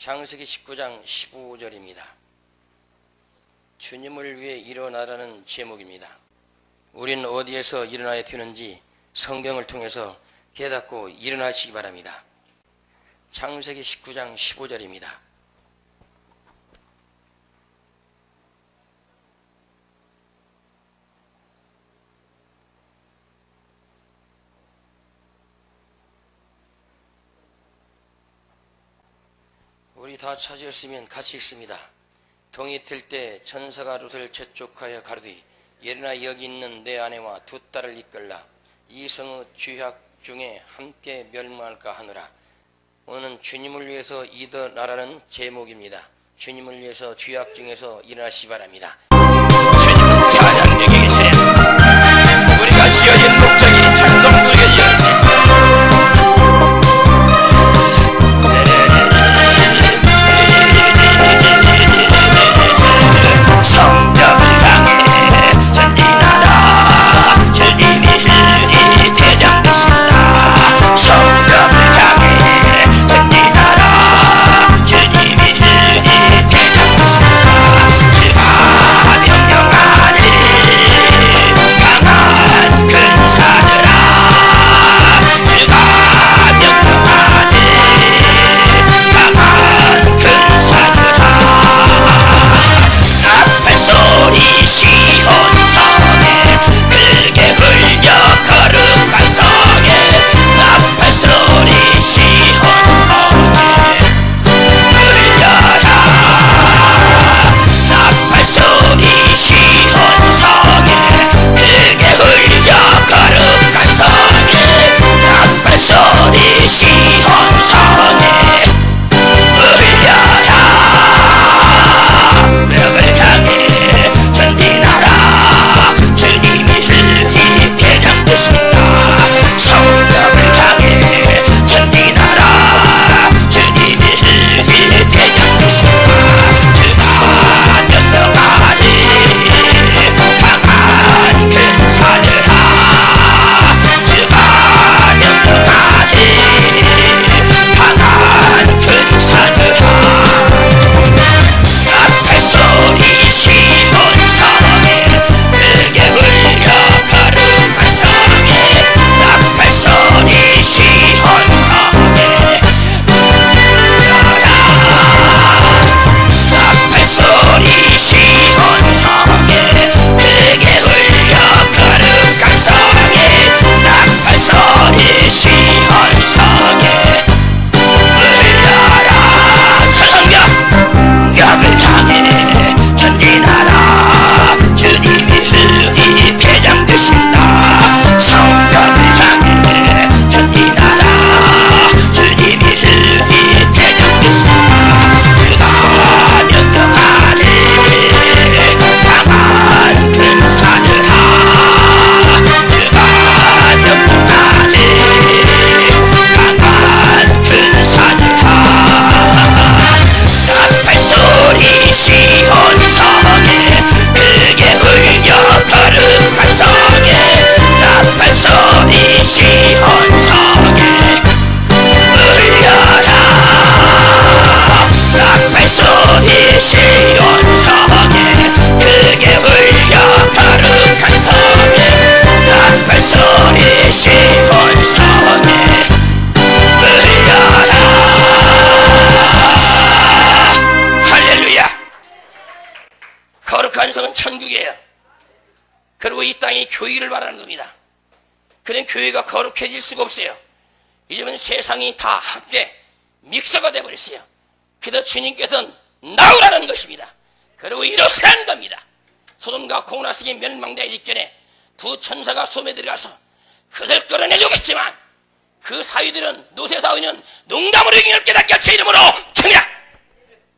창세기 19장 15절입니다. 주님을 위해 일어나라는 제목입니다. 우리는 어디에서 일어나야 되는지 성경을 통해서 깨닫고 일어나시기 바랍니다. 창세기 19장 15절입니다. 우리 다 찾으셨으면 같이 읽습니다. 동이 틀 때 천사가 롯을 재촉하여 가로되 일어나 여기 있는 내 아내와 두 딸을 이끌라. 이 성의 죄악 중에 함께 멸망할까 하노라. 오늘은 주님을 위해서 일어나라는 제목입니다. 주님을 위해서 죄악 중에서 일어나시기 바랍니다. 주님은 찬양되게 계세요. 우리가 지어진 목적이 찬송부르게 되었습니다. 성벽을 향해 전진하라. 주님이 우리 대장 되신다. 성벽을 향해 전진하라. 주님이 우리 대장 되신다. 주가 명령하니 강한 큰 산으라. 주가 명령하니 강한 큰 산으라. 나팔 소리 시온성에 크게 울려 거룩한 성에 나팔 소리 시온성에 울려라. 나팔 소리 시온성에 크게 울려 거룩한 성에 나팔 소리 시온성에 울려라. 벽을 향해 전진하라. 주님이 우리 대장 되신다. 성벽을 향해 전진하라. 주님이 우리 대장 되신다. 주가 명령하니 강한 큰 산으라. 주가 명령하니 강한 큰 산으라. 나팔 소리 시온성에 크게 울려 거룩한 성에 나팔 소리 시온성에 울려라. 나팔 소리 시온성에 크게 울려 거룩한 성에 나팔 소리 시온성에 울려라. 천성벽 벽을 향해 전진하라. 주님이 우리 대장 되신다. 성벽을 향해 전진하라. 주님이 우리 대장 되신다. 주가 명령하니 강한 큰 산으라. 주가 명령하니 강한 큰 산으라. 나팔 소리 시온성에 크게 울려 거룩한 성에 나팔 소리 시온성에 울려라. 나팔 소리 시온성에 크게 울려 거룩한 성에 나팔 소리 시온성에 울려라. 할렐루야. 거룩한 성은 천국이에요. 그리고 이 땅이 교회를 말하는 겁니다. 그런 교회가 거룩해질 수가 없어요. 이제는 세상이 다 함께 믹서가 되어버렸어요. 그래서 주님께서는 나오라는 것입니다. 그리고 일어서라는 겁니다. 소돔과 고모라성이 멸망되기 직전에 두 천사가 소매에 들어가서 그것을 끌어내려고 했지만 그 사위들은 노세 사위는 농담으로 영을 깨닫게 제 이름으로 청이라.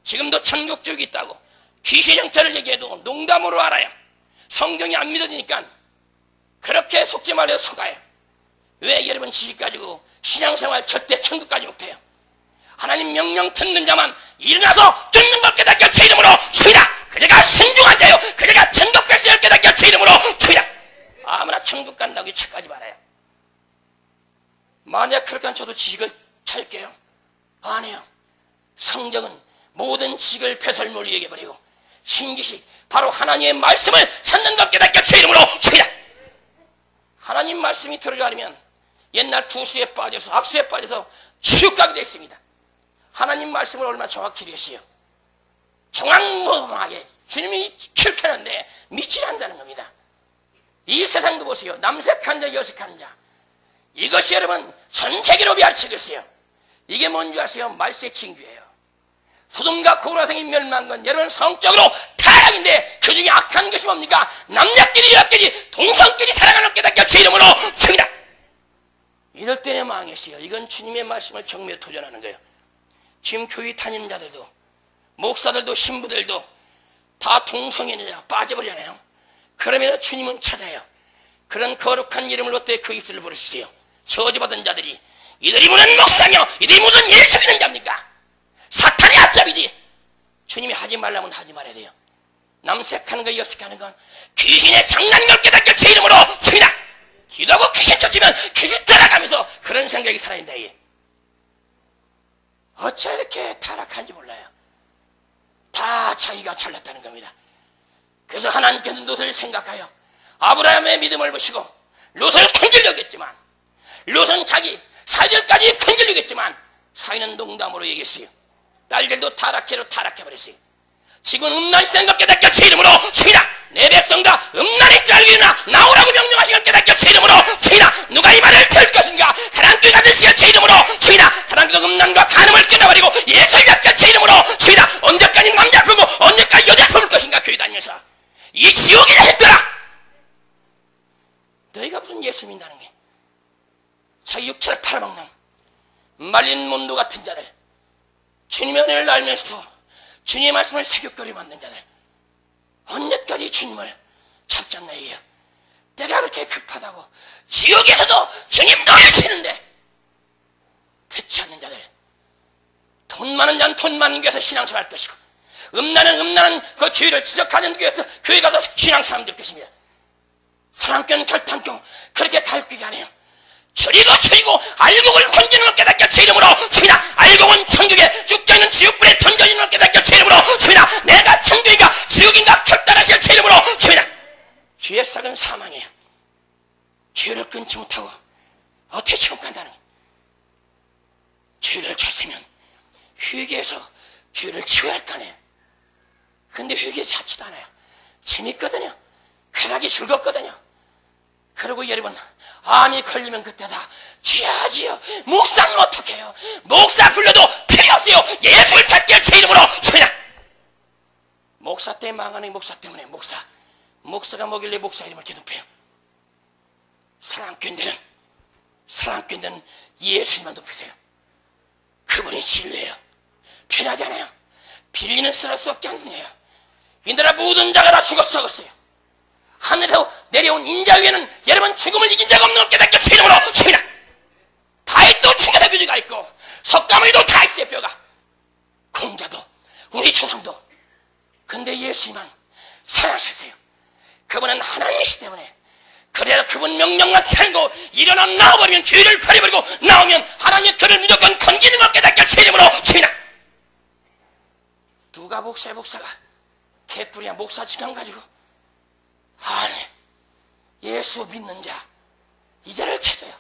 지금도 천국 쪽이 있다고 귀신 형태를 얘기해도 농담으로 알아요. 성경이 안 믿어지니까 그렇게 속지 말려 속아요. 왜 여러분 지식 가지고 신앙생활 절대 천국까지 못해요. 하나님 명령 듣는 자만 일어나서 듣는 걸 깨닫게 제 이름으로 주이라. 그대가 순종한 자요 그대가 천국 백성을 깨닫게 제 이름으로 주이라. 아무나 천국 간다고 착하지 말아요. 만약 그렇게 하면 저도 지식을 찰게요. 안 해요. 성경은 모든 지식을 배설물로 얘기해버리고 신기식 바로 하나님의 말씀을 찾는 것 깨닫게 제 이름으로 주이다. 하나님 말씀이 들어오지 않으면 옛날 구수에 빠져서 악수에 빠져서 지옥 가게 됐습니다. 하나님 말씀을 얼마나 정확히 이해했어요. 정확무하게 주님이 kir켜는데 믿지 않는다는 겁니다. 이 세상도 보세요. 남색한 자 여색하는 자, 이것이 여러분 전 세계로 비아치고 있어요. 이게 뭔지 아세요? 말세 징조예요. 소돔과 고라성이 멸망한 건 여러분 성적으로 타락인데 그 중에 악한 것이 뭡니까? 남자끼리 여자끼리 동성끼리 사랑하는 깨닫게 제 이름으로 정이다. 이럴 때는 망했어요. 이건 주님의 말씀을 정면에 도전하는 거예요. 지금 교회 다니는 자들도 목사들도 신부들도 다 동성애자 빠져버리잖아요. 그러면서 주님은 찾아요. 그런 거룩한 이름을 어떻게 그 입술을 부르시세요? 저주받은 자들이 이들이 무슨 목사며 이들이 무슨 예수 믿는 자입니까? 사탄의 앞잡이지. 주님이 하지 말라면 하지 말아야 돼요. 남색하는 거 여색하는 건 귀신의 장난걸 깨닫게 제 이름으로 주이다. 기도하고 귀신 쫓으면 귀신 따라가면서 그런 생각이 살아있다. 어째 이렇게 타락한지 몰라요. 다 자기가 잘났다는 겁니다. 그래서 하나님께서 롯을 생각하여 아브라함의 믿음을 보시고 롯을 건질려겠지만 롯은 자기 사이들까지 건질리겠지만 사이는 농담으로 얘기했어요. 딸들도 타락해버렸어요. 지금 음란이 센 것 깨닫게 제 이름으로 주이다. 내 백성과 음란이 짤기나 나오라고 명령하신 것 깨닫게 제 이름으로 주이다. 누가 이 말을 들을 것인가? 사랑교회 가는 시간 제 이름으로 주이다. 사랑교회 음란과 간음을 끊어버리고 예수를 잡게 제 이름으로 주이다. 언제까지 남자 품고 언제까지 여자 품을 것인가? 교회 다니면서 이 지옥이라 했더라. 너희가 무슨 예수 믿는다는 게 자기 육체를 팔아먹는 말린 문도 같은 자들, 주님의 은혜를 알면서도 주님의 말씀을 새벽거리 만든 자들, 언제까지 주님을 잡지 않나 이게요. 내가 그렇게 급하다고 지옥에서도 주님 노래치는데 듣지 않는 자들, 돈 많은 자는 돈 많은 교회에서 신앙생활 할 것이고 음란은 그 교회를 지적하는 교회에서 교회 가서 신앙생활 될 것입니다. 사랑교는 결단교 그렇게 갈퀴가 안 해요. 저리고 알곡을 던지는 것 깨닫게 제 이름으로 주이다. 알곡은 천국에 죽자있는 지옥불에 던져지는 것 깨닫게 제 이름으로 주이다. 내가 천국인가 지옥인가 결단하실 제 이름으로 주이다. 죄의 싹은 사망이에요. 죄를 끊지 못하고 어떻게 지옥 간다는 거예요. 죄를 졌으면 회개해서 죄를 지워야 할 거 아니에요. 근데 회개하지 하지도 않아요. 재밌거든요. 쾌락이 즐겁거든요. 그리고 여러분 암이 걸리면 그때다 죄하지요. 목사는 어떻게 해요? 목사 불러도 필요 없어요. 예수를 찾게 제 이름으로 주이다. 목사 때문에 망하는 목사 때문에 목사가 뭐길래 목사 이름을 이렇게 높여요? 사랑교인들은 예수님만 높이세요. 그분이 진리예요. 필요하잖아요. 빌리는 쓸 수 없지 않느냐요. 이 나라 모든 자가 다 죽었어요. 하늘에서 내려온 인자 위에는 여러분 죽음을 이긴 자가 없는 것 깨닫게 제 이름으로 주이다. 다윗도 죽여서 뼈가 있고 석가모니도 다 있어요. 뼈가 공자도 우리 조상도. 근데 예수님만 살아셨어요. 그분은 하나님이시기 때문에 그래야 그분 명령만 살고 일어나 나와버리면 죄를 버려버리고 나오면 하나님의 그를 무조건 건지는 것 깨닫게 제 이름으로 주이다. 누가 목사가 개뿔이야. 목사 직함 가지고 아니 예수 믿는 자 이자를 찾아요.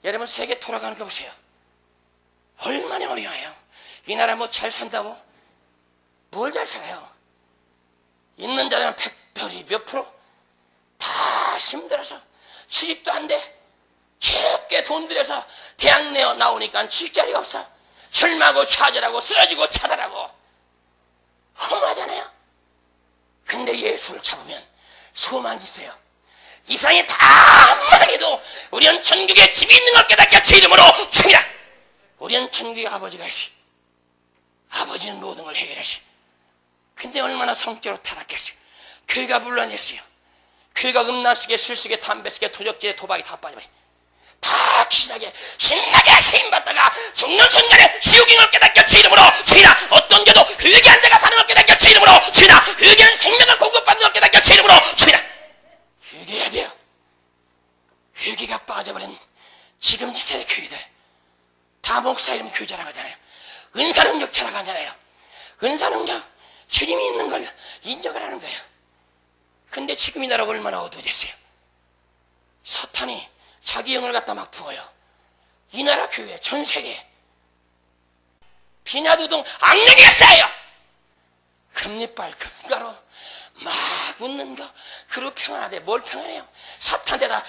여러분 세계 돌아가는 거 보세요. 얼마나 어려워요. 이 나라 뭐 잘 산다고? 뭘 잘 살아요? 있는 자들은 팩토리 몇 프로? 다 힘들어서 취직도 안 돼. 적게 돈 들여서 대학 내어 나오니까 취직자리가 없어. 절망하고 좌절하고 쓰러지고 차달하고 허무하잖아요. 근데 예수를 잡으면 소망이 있어요. 이 세상에 다 망해도 우리는 천국에 집이 있는 걸 깨닫게 제 이름으로 주이다. 우리는 천국의 아버지가 있어. 아버지는 모든 걸 해결하시. 근데 얼마나 성적으로 타락했어요. 교회가 물러냈어요. 교회가 음란스게 술쓰게 담배쓰게 도적질에 도박이 다 빠져버려. 다 귀신하게 신나게 세임받다가 죽는 순간에 지옥인 걸 깨닫게 제 이름으로 주이다. 어떤 죄도 회개한 자가 사는 걸 깨닫게 제 이름으로 주이다. 회개는 생명을 공급받는 걸 깨닫게 제 이름으로 주이다. 회개해야 돼요. 회개가 빠져버린 지금 이 세대 교회들 다 목사 이름 교회 자랑하잖아요. 은사는 성격 철학하잖아요. 은사능력 주님이 있는 걸 인정을 하는 거예요. 근데 지금 이 나라가 얼마나 어두워졌어요. 사탄이 자기 영을 갖다 막 부어요. 이 나라 교회 전 세계 비냐두둥 악령이 쌓여. 금리빨 금가로 막 웃는 거. 그리고 평안하대. 뭘 평안해요? 사탄에다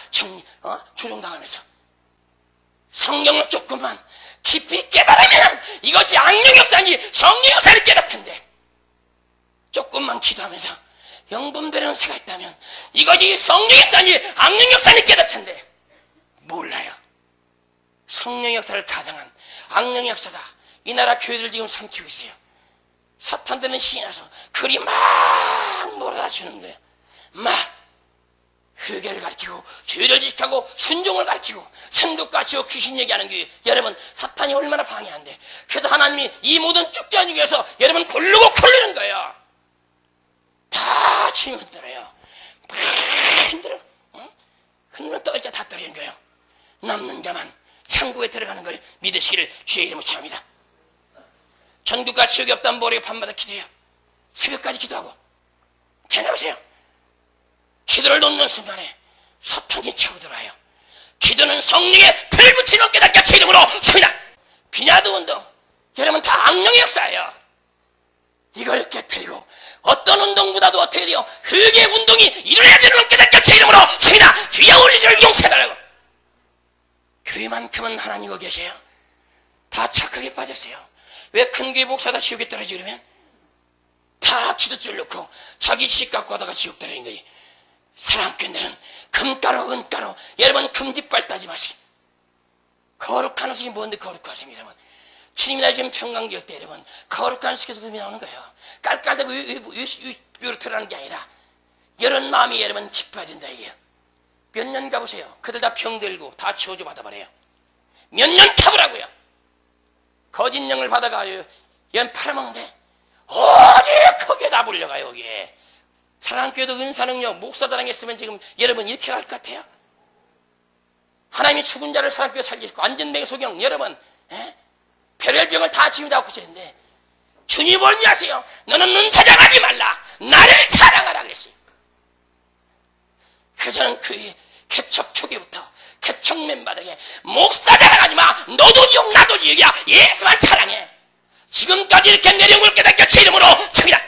조종당하면서. 성경을 조금만 깊이 깨달으면 이것이 악령 역사인지 성령 역사를 깨닫을 텐데, 조금만 기도하면서 영분별의 은사가 있다면 이것이 성령 역사인지 악령 역사인지 깨닫을 텐데 몰라요. 성령 역사를 가장한 악령 역사가 이 나라 교회들 지금 삼키고 있어요. 사탄들은 신이 나서 그리 막 몰아다 주는 거예요. 막 회개를 가르치고 죄를 지적하고 순종을 가르치고 천국 가르치고 귀신 얘기하는 교회. 여러분, 사탄이 얼마나 방해한데. 그래서 하나님이 이 모든 축제하기 위해서 여러분 고르고 콜리는 거예요. 다 주님 흔들어요. 막 흔들어. 흔들면 떨어져 다 떨어지는 거예요. 남는 자만 천국에 들어가는 걸 믿으시기를 주의 이름으로 축원합니다. 천국과 지옥이 없다는 모르게 밤마다 기도해요. 새벽까지 기도하고. 생각해보세요. 기도를 놓는 순간에 사탄이 쳐들어와요. 기도는 성령의 불을 붙이는 깨닫게 주 이름으로 소이나. 비냐두 운동, 여러분 다 악령의 역사예요. 이걸 깨뜨리고 어떤 운동보다도 어떻게 돼요? 회개 운동이 일어나야 되는 깨닫게 주 이름으로 소이나. 주여 우리를 용서해달라고. 교회만큼은 하나님과 계세요. 다 착하게 빠졌어요. 왜 큰 교회 목사다 지옥에 떨어지려면 다 기도줄 놓고 자기 지식 갖고 하다가 지옥 떨어진 거지. 사랑교회는 금가루 은가루. 여러분 금지빨 따지 마시고. 거룩한 음식이 뭔데 거룩한 음식이 여러분. 주님이 나 지금 평강지역 때 여러분 거룩한 음식에서 금이 나오는 거예요. 깔깔대고 유로 틀어나는 게 아니라 이런 마음이 여러분 기뻐야 된다 이게요. 몇 년 가보세요. 그들 다 병들고 다 치워줘 받아버려요. 몇 년 가보라고요. 거짓 영을 받아가요. 연 팔아먹는데 어디 거기에다 불려가요. 여기에 사랑교회도 은사능력 목사단에 있으면 지금 여러분 이렇게 갈 것 같아요. 하나님이 죽은 자를 사랑교회 살리시고 안전병 소경 여러분 별혈병을 다 지우다 구제했는데 주님 뭐니 아세요? 너는 은사장하지 말라. 나를 사랑하라 그랬어요. 그래서 저는 교회 개척 초기부터 개척 맨바닥에 목사 자랑하지 마. 너도 지옥 나도 지옥이야. 예수만 사랑해. 지금까지 이렇게 내려올 깨닫게 제 이름으로 축이다.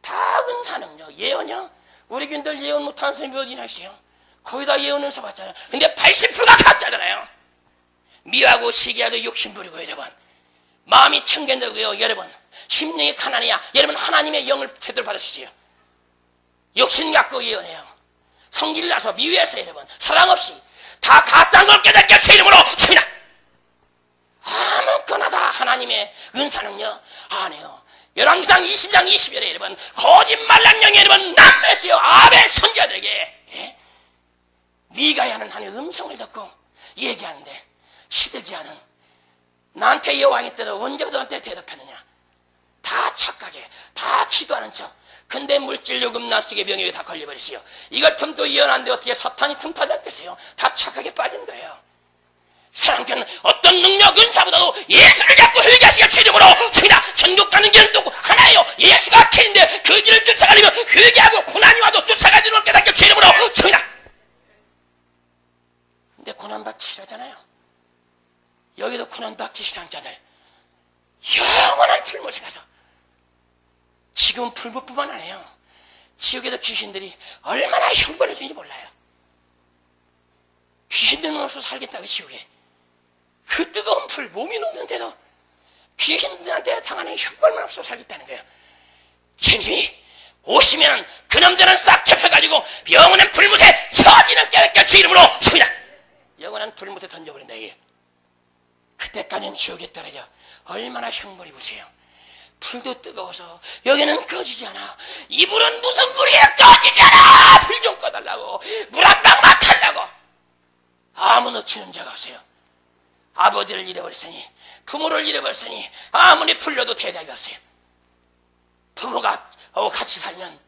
다 은사능력 예언이요. 우리 교인들 예언 못하는 사람이 어디나 있어요. 거의 다 예언 은사 받잖아요. 근데 80%가 가짜잖아요. 미워하고 시기하고 욕심부리고 여러분 마음이 청결되고요. 여러분 심령이 가난해야 여러분 하나님의 영을 제대로 받으시지요. 욕심 갖고 예언해요. 성질 나서 미워해서 여러분 사랑 없이 다 가짜인 걸 깨닫게 제 이름으로 칩니다. 아무거나 다 하나님의 은사능력 안 해요. 열왕기상 20장 20절에 여러분 거짓말한 영이 여러분 남매시여 아벨 선지자들에게 미가야는 하나님의 음성을 듣고 얘기하는데 시드기야는 나한테 여왕했더라 언제부터 나한테 대답했느냐. 다 착하게 다 기도하는 척. 근데 물질 요금 나쓰게 병에 다 걸려버리세요. 이걸 틈도 예언한데 어떻게 사탄이 틈타지 않겠어요? 다 착하게 빠진 거예요. 사랑교는 어떤 능력 은사보다도 예수를 잡고 회개하시가 주님으로 저희다 천국 가는 길은 또 하나예요. 예수가 길인데 그 길을 쫓아가려면 회개하고 고난이 와도 쫓아가지는 깨닫게 주님으로 저희다. 근데 고난받기 싫어하잖아요. 여기도 고난받기 싫어하는 자들 영원한 풀못에 가서 지금은 풀무뿐만 아니에요. 지옥에도 귀신들이 얼마나 형벌을 주는지 몰라요. 귀신들은 없어 살겠다고 지옥에. 그 뜨거운 풀 몸이 녹는데도 귀신들한테 당하는 형벌만 없어 살겠다는 거예요. 주님이 오시면 그놈들은 싹 잡혀가지고 영원한 풀무새 처지는 깨닫게 주 이름으로 섭니다. 영원한 풀무새 던져버린다 이게. 그때까지는 지옥에 떨어져 얼마나 형벌이 부세요. 불도 뜨거워서 여기는 꺼지지 않아. 이불은 무슨 불이야 꺼지지 않아. 불 좀 꺼달라고 물 한 방만 달라고. 아무 놓치는 자가 없어요. 아버지를 잃어버렸으니 부모를 잃어버렸으니 아무리 불려도 대답이 없어요. 부모가 같이 살면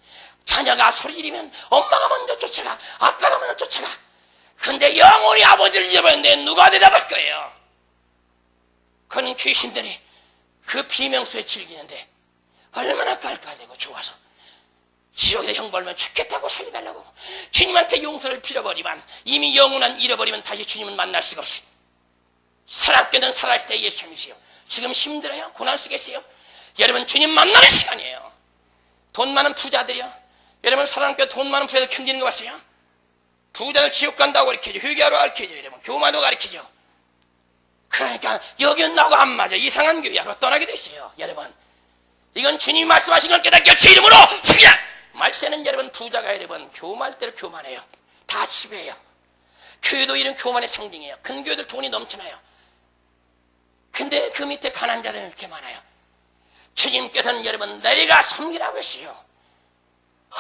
자녀가 소리 지르면 엄마가 먼저 쫓아가 아빠가 먼저 쫓아가. 근데 영원히 아버지를 잃어버렸는데 누가 대답할 거예요. 그건 귀신들이 그 비명소에 즐기는데 얼마나 깔깔대고 좋아서 지옥에서 형 벌면 죽겠다고 살려달라고 주님한테 용서를 빌어버리면 이미 영원한 잃어버리면 다시 주님은 만날 수가 없어요. 사랑교는 살아있을 때 예수 참이시요. 지금 힘들어요? 고난 쓰겠어요? 여러분 주님 만나는 시간이에요. 돈 많은 부자들이요. 여러분 사랑교 돈 많은 부자들 견디는 거 봤어요? 부자들 지옥 간다고 가르치죠. 회개하러 가르치죠. 여러분 교만도 가르치죠. 그러니까 여기는 나하고 안 맞아. 이상한 교회야. 그럼 떠나게 돼 있어요. 여러분 이건 주님이 말씀하신 걸 깨닫게 제 이름으로 죽이라. 말세는 여러분 부자가 여러분 교만할 대로 교만해요. 다 지배해요. 교회도 이런 교만의 상징이에요. 큰 교회들 돈이 넘쳐나요. 근데 그 밑에 가난한 자들은 이렇게 많아요. 주님께서는 여러분 내리가 섬기라고 했어요.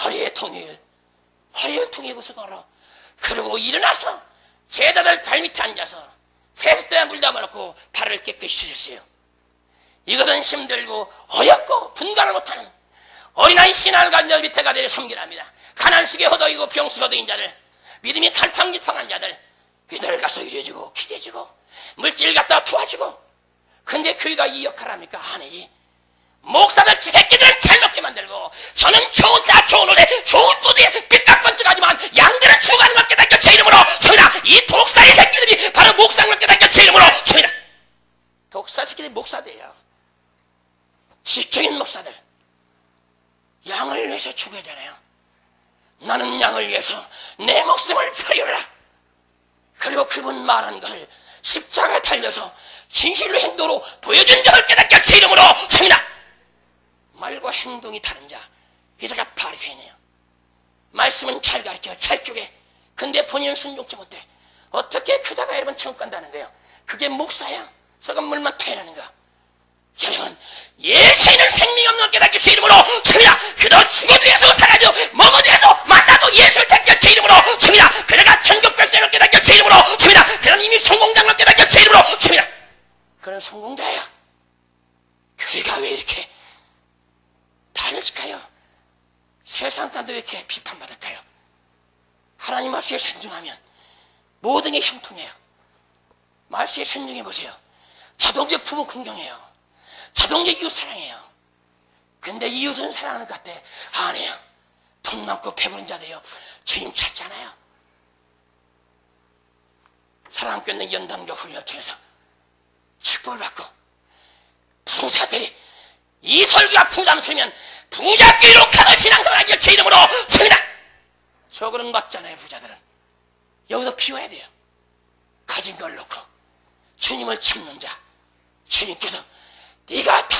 허리에 통일 통이고서 걸어. 그리고 일어나서 제자들 발밑에 앉아서 세숫대에 물 담아놓고 발을 깨끗이 씻었어요. 이것은 힘들고 어렵고 분간을 못하는 어린아이 신앙을 가진 자들 밑에 가서 섬기랍니다. 가난스게 허덕이고 병수 허덕인 자들, 믿음이 갈팡질팡한 자들, 이들을 가서 이래주고 기대주고 물질 갖다 도와주고. 근데 교회가 이 역할을 합니까? 아니지. 목사들 지새끼들은 잘 먹게 만들고 저는 좋은 자 좋은 옷에 좋은 구두에 삐딱번쩍하지만 양들은 죽어가는 걸 깨닫게 제 이름으로 저희다. 이 독사의 새끼들이 바로 목사를 깨닫게 제 이름으로 저희다. 독사 새끼들이 목사들이에요. 직적인 목사들. 양을 위해서 죽어야 되나요? 나는 양을 위해서 내 목숨을 버려라. 그리고 그분 말한 것을 십자가에 달려서 진실로 행동으로 보여준 자를 깨닫게 제 이름으로 섭니다. 말과 행동이 다른 자, 이자가 바리새인이에요. 말씀은 잘 가르쳐 잘 쪼개. 근데 본인은 순종치 못해. 어떻게 그다가 여러분 천국 간다는 거예요? 그게 목사야. 썩은 물만 토해내는 거. 여러분 예수는 생명이 없는 걸 깨닫게 제 이름으로 섭니다. 그도 죽어도 예수 살아도 먹어도 예수 만나도 예수를 찾게 제 이름으로 섭니다. 그래가 천국 백성을 깨닫게 제 이름으로 섭니다. 그는 이미 성공자인 걸 깨닫게 제 이름으로 섭니다. 그는 성공자예요. 교회가 왜 이렇게 다를까요? 세상 사람도 왜 이렇게 비판받을까요? 하나님 말씀에 순종하면 모든 게 형통해요. 말씀에 순종해 보세요. 자동적 부모 긍정해요. 자동적 이웃 사랑해요. 근데 이웃은 사랑하는 것 같아. 아니에요. 돈 많고 배부른 자들이요. 주님 찾잖아요. 사랑 끊는 연단과 훈련을 통해서 축복을 받고 부자들이 이 설교가 부자만 들면 부자끼리로 가서 신앙생활 하기를 제 이름으로 섭니다. 저거는 맞잖아요. 부자들은 여기서 비워야 돼요. 가진 걸 놓고 주님을 찾는 자. 주님께서 네가 다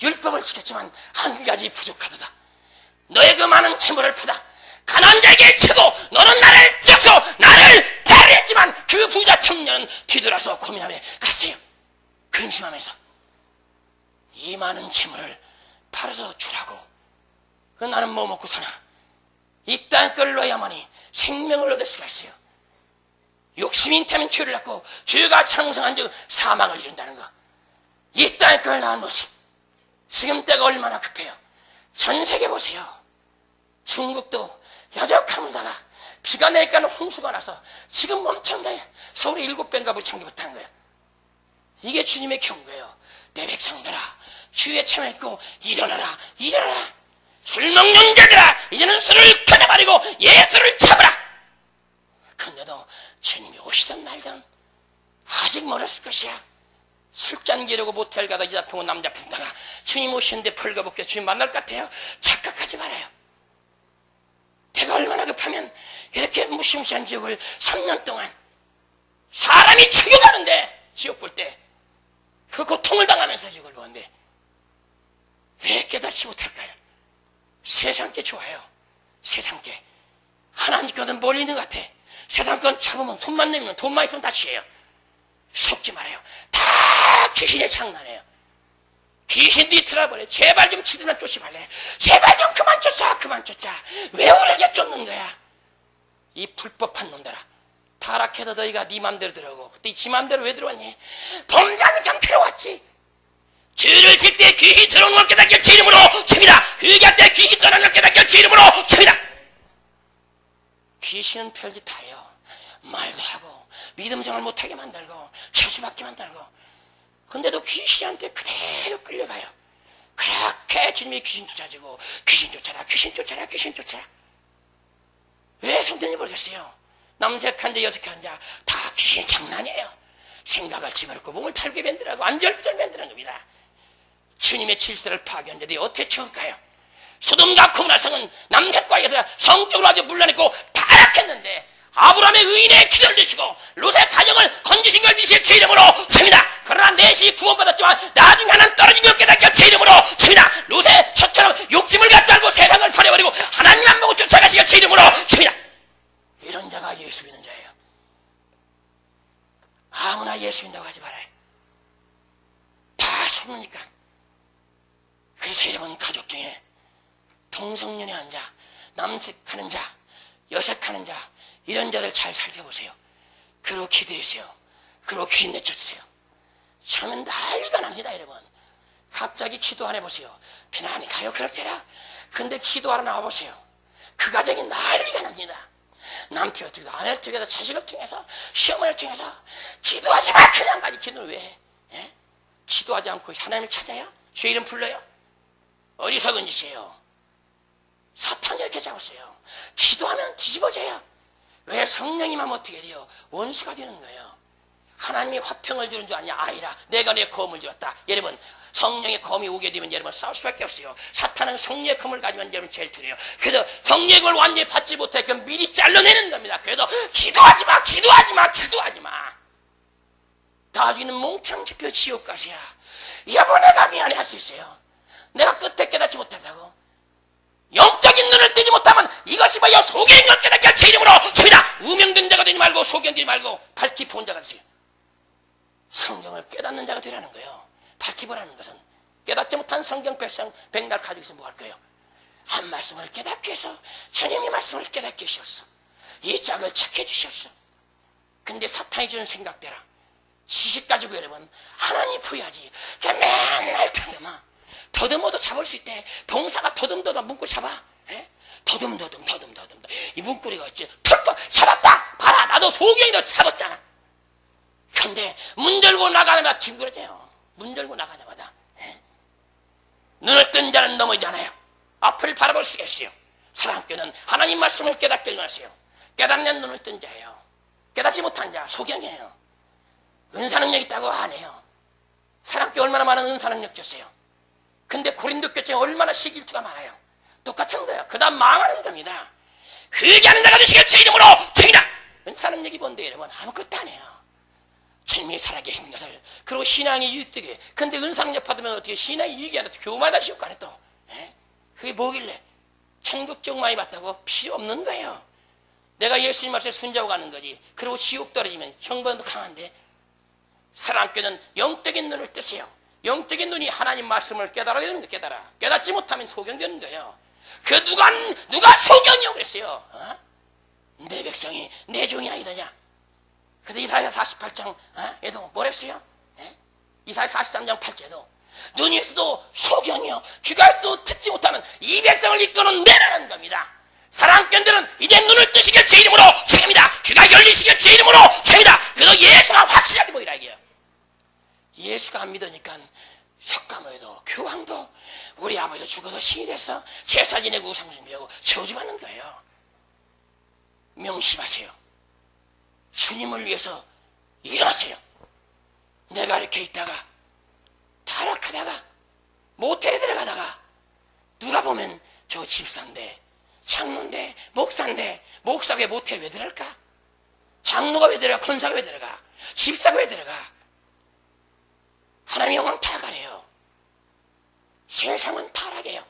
율법을 지켰지만 한 가지 부족하도다. 너의 그 많은 재물을 퍼다 가난한 자에게 주고 너는 나를 쫓고 나를 따르했지만 그 부자 청년은 뒤돌아서 고민하며 갔어요. 근심하면서 이 많은 재물을 팔아서 주라고. 그 나는 뭐 먹고 사나? 이 땅 걸 넣어야만이 생명을 얻을 수가 있어요. 욕심이 있다면 죄를 낳고 죄가 창성한 즉 사망을 이룬다는 거. 이 땅의 걸 낳아놓으세요. 지금 때가 얼마나 급해요. 전 세계 보세요. 중국도 여적하물다가 비가 내니까 홍수가 나서 지금 멈췄네. 서울에 7배인가 불 잠겨봤다는 거예요. 이게 주님의 경고예요. 내 백성들아 주의 참했고 일어나라 일어나라. 술 먹는 자들아 이제는 술을 끊어버리고 예수를 잡으라. 근데도 주님이 오시든 말든 아직 멀었을 것이야. 술잔 기르고 모텔 가다 여자 품고 남자 품다가 주님 오시는데 벌거벗겨 주님 만날 것 같아요. 착각하지 말아요. 내가 얼마나 급하면 이렇게 무시무시한 지옥을 3년 동안 사람이 죽여가는데 지옥 볼 때 그 고통을 당하면서 지옥을 보는데 왜 깨닫지 못할까요? 세상 게 좋아요. 세상 게 하나님 거는 멀리 있는 것 같아. 세상 건 잡으면 손만 내면 돈만 있으면 다 취해요. 속지 말아요. 다 귀신의 장난이에요. 귀신 뒤틀어버려. 제발 좀 치들만 쫓지 말래. 제발 좀 그만 쫓아 그만 쫓아. 왜 우리에게 쫓는 거야? 이 불법한 놈들아. 타락해서 너희가 네 맘대로 들어오고 그때 지 맘대로 왜 들어왔니? 범죄하니까 들어왔지. 죄를 질 때 귀신 들어오는 걸 깨닫게 제 이름으로 칩니다. 회개할 때 귀신 떠나는 걸 깨닫게 제 이름으로 칩니다. 귀신은 별짓 다 해요. 말도 하고 믿음 생활 못하게 만들고 저주받게 만들고. 근데도 귀신한테 그대로 끌려 주님이 귀신 쫓아주고 귀신 쫓아라 귀신 쫓아라 귀신 쫓아라. 왜 성도인지 모르겠어요. 남색한 자 여색한 자 다 귀신이 장난이에요. 생각을 집어넣고 몸을 탈게 만들라고 안절부절 만드는 겁니다. 주님의 질서를 파괴한 자들이 어떻게 채울까요? 소돔과 고모라 성은 남색과에서 성적으로 아주 물러냈고 타락했는데 아브라함의 의인의 기도를 드시고 롯의 가정을 건지신 걸 믿으실 주 이름으로 칩니다. 그러나 넷이 구원받았지만 나중에 하나는 떨어진 걸 깨닫게 주 이름으로 칩니다. 롯의 처처럼 욕심을 갖지 말고 세상을 버려버리고 하나님만 보고 쫓아가시길 주 이름으로 칩니다. 이런 자가 예수 믿는 자예요. 아무나 예수 믿는다고 하지 말아요. 다 속으니까. 그래서 여러분 가족 중에 동성연애한 자, 남색하는 자, 여색하는 자 이런 자들 잘 살펴보세요. 그리고 기도하세요. 그리고 귀 내쫓으세요. 처음엔 난리가 납니다. 여러분 갑자기 기도 안 해보세요. 편안히 가요 그럭저럭. 근데 기도하러 나와보세요. 그 가정이 난리가 납니다. 남편을 통해서 아내를 통해서 자식을 통해서 시어머니를 통해서 기도하지 마. 그냥 가지. 기도를 왜 해? 예? 기도하지 않고 하나님을 찾아요? 죄 이름 불러요? 어리석은 짓이에요. 사탄이 이렇게 잡았어요. 기도하면 뒤집어져요. 왜? 성령이만 어떻게 돼요? 원수가 되는 거예요. 하나님이 화평을 주는 줄 아냐? 아니라 내가 내 검을 주었다. 여러분 성령의 검이 오게 되면 여러분 싸울 수밖에 없어요. 사탄은 성령의 검을 가지면 여러분 제일 두려워요. 그래서 성령의 검을 완전히 받지 못했으면 미리 잘라내는 겁니다. 그래서 기도하지 마, 기도하지 마, 기도하지 마. 나중에는 몽창 잡혀 지옥 가시야. 여보 내가 미안해 할 수 있어요. 내가 끝에 깨닫지 못했다고. 영적인 눈을 뜨지 못하면 이것이 뭐야 소경인 것 깨닫게 제 이름으로 칩니다. 우명된 자가 되지 말고 소경되지 말고 밝히 본 자가 되세요. 성경을 깨닫는 자가 되라는 거예요. 밝히 보라는 것은 깨닫지 못한 성경 백날 가지고 있으면 뭐 할 거예요? 한 말씀을 깨닫게 해서 주님의 말씀을 깨닫게 하셨어. 이 짝을 착해 주셨어. 근데 사탄이 주는 생각대로 지식 가지고 여러분 하나님 보여야지. 그냥 맨날 더듬어도 잡을 수 있대. 동사가 더듬더듬 문구 잡아. 에? 더듬더듬 이 문구리가 어찌 털고 잡았다. 봐라 나도 소경이도 잡았잖아. 근데 문 열고 나가자마자 뒹굴어져요. 문 열고 나가자마자 에? 눈을 뜬 자는 넘어지지 않아요. 앞을 바라볼 수가 있어요. 사랑교는 하나님 말씀을 깨닫게 일어나세요. 깨닫는 눈을 뜬 자예요. 깨닫지 못한 자 소경이에요. 은사능력 있다고 안 해요. 사랑교 얼마나 많은 은사능력 줬어요. 근데 고린도 교회에 얼마나 시기일투가 많아요. 똑같은 거예요. 그 다음 망하는 겁니다. 회개하는 자가 되시길 제 이름으로 축이다. 은사능력이 뭔데 여러분 아무것도 안 해요. 주님이 살아계신 것을 그리고 신앙이 유익되게. 근데 은사능력 받으면 어떻게 신앙이 유익이 안 돼. 교마다 지옥 가네 또. 에? 그게 뭐길래 천국 적 많이 받다고 필요 없는 거예요. 내가 예수님 말씀에 순종하고 가는 거지. 그리고 지옥 떨어지면 형벌도 강한데. 사랑교는 영적인 눈을 뜨세요. 영적인 눈이 하나님 말씀을 깨달아야 됩니다. 깨닫지 못하면 소경되는 거예요. 그 누가 소경이라고 그랬어요? 어? 내 백성이 내 종이 아니더냐. 그래서 이사야 48장 에도 뭐랬어요? 이사야 43장 8절에도 눈이 있어도 소경이요 귀가 있어도 듣지 못하는 이 백성을 이끄는 내라는 겁니다. 사랑견들은 이제 눈을 뜨시길 제 이름으로 축입니다. 귀가 열리시길 제 이름으로 축입니다. 그래서 예수가 확실하게 보이라 이게요. 예수가 안 믿으니까 석가모니도 교황도 우리 아버지도 죽어서 신이 돼서 제사 지내고 우상 준비하고 저주받는 거예요. 명심하세요. 주님을 위해서 일어나세요. 내가 이렇게 있다가 타락하다가 모텔에 들어가다가 누가 보면 저 집사인데 장로인데 목사인데 목사가 왜 모텔에 왜 들어갈까? 장로가 왜 들어가? 권사가 왜 들어가? 집사가 왜 들어가? 하나님의 영광 타락하래요. 세상은 타락해요.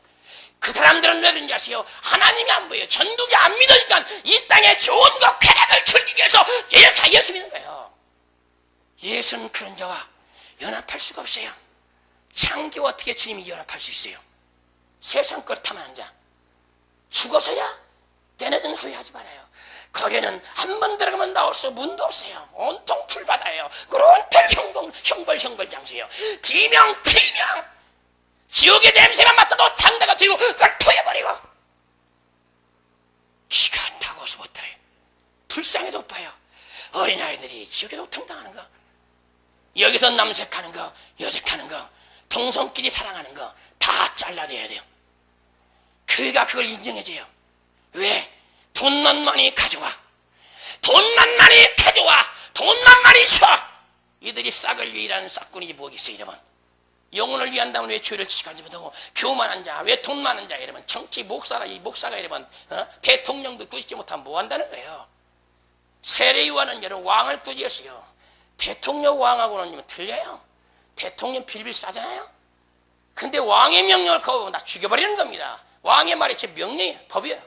그 사람들은 왜 그런지 아세요? 하나님이 안 보여요. 전국이 안 믿으니까 이 땅에 좋은 것 쾌락을 즐기기 위해서 예수 믿는 거예요. 예수는 그런 자와 연합할 수가 없어요. 창기와 어떻게 주님이 연합할 수 있어요? 세상 것 탐하는 자 죽어서야 때내든 후회하지 말아요. 거기는 한 번 들어가면 나올 수 문도 없어요. 온통 풀바다예요. 그리고 온통 형벌 장소예요. 비명 지옥의 냄새만 맡아도 장다가 들고 그걸 토해버리고 기가 타고서 못하래. 불쌍해도 못 봐요. 어린아이들이 지옥에 도통당하는 거 여기서 남색하는 거 여색하는 거 동성끼리 사랑하는 거 다 잘라내야 돼요. 교회가 그걸 인정해줘요. 왜? 돈만 많이 가져와. 돈만 많이 가져와. 돈만 많이 써. 이들이 싹을 위하는 싹군이지 뭐겠어. 이러면 영혼을 위한다면 왜 죄를 지시하지 못하고 교만한 자, 왜 돈 많은 자 이러면 정치 목사가 이러면 대통령도 꾸짖지 못하면 뭐 한다는 거예요. 세례요한은 여러분 왕을 꾸짖었어요. 대통령 왕하고는 틀려요. 대통령 빌빌 싸잖아요. 근데 왕의 명령을 거부하면 다 죽여버리는 겁니다. 왕의 말이 제 명령이에요. 법이에요.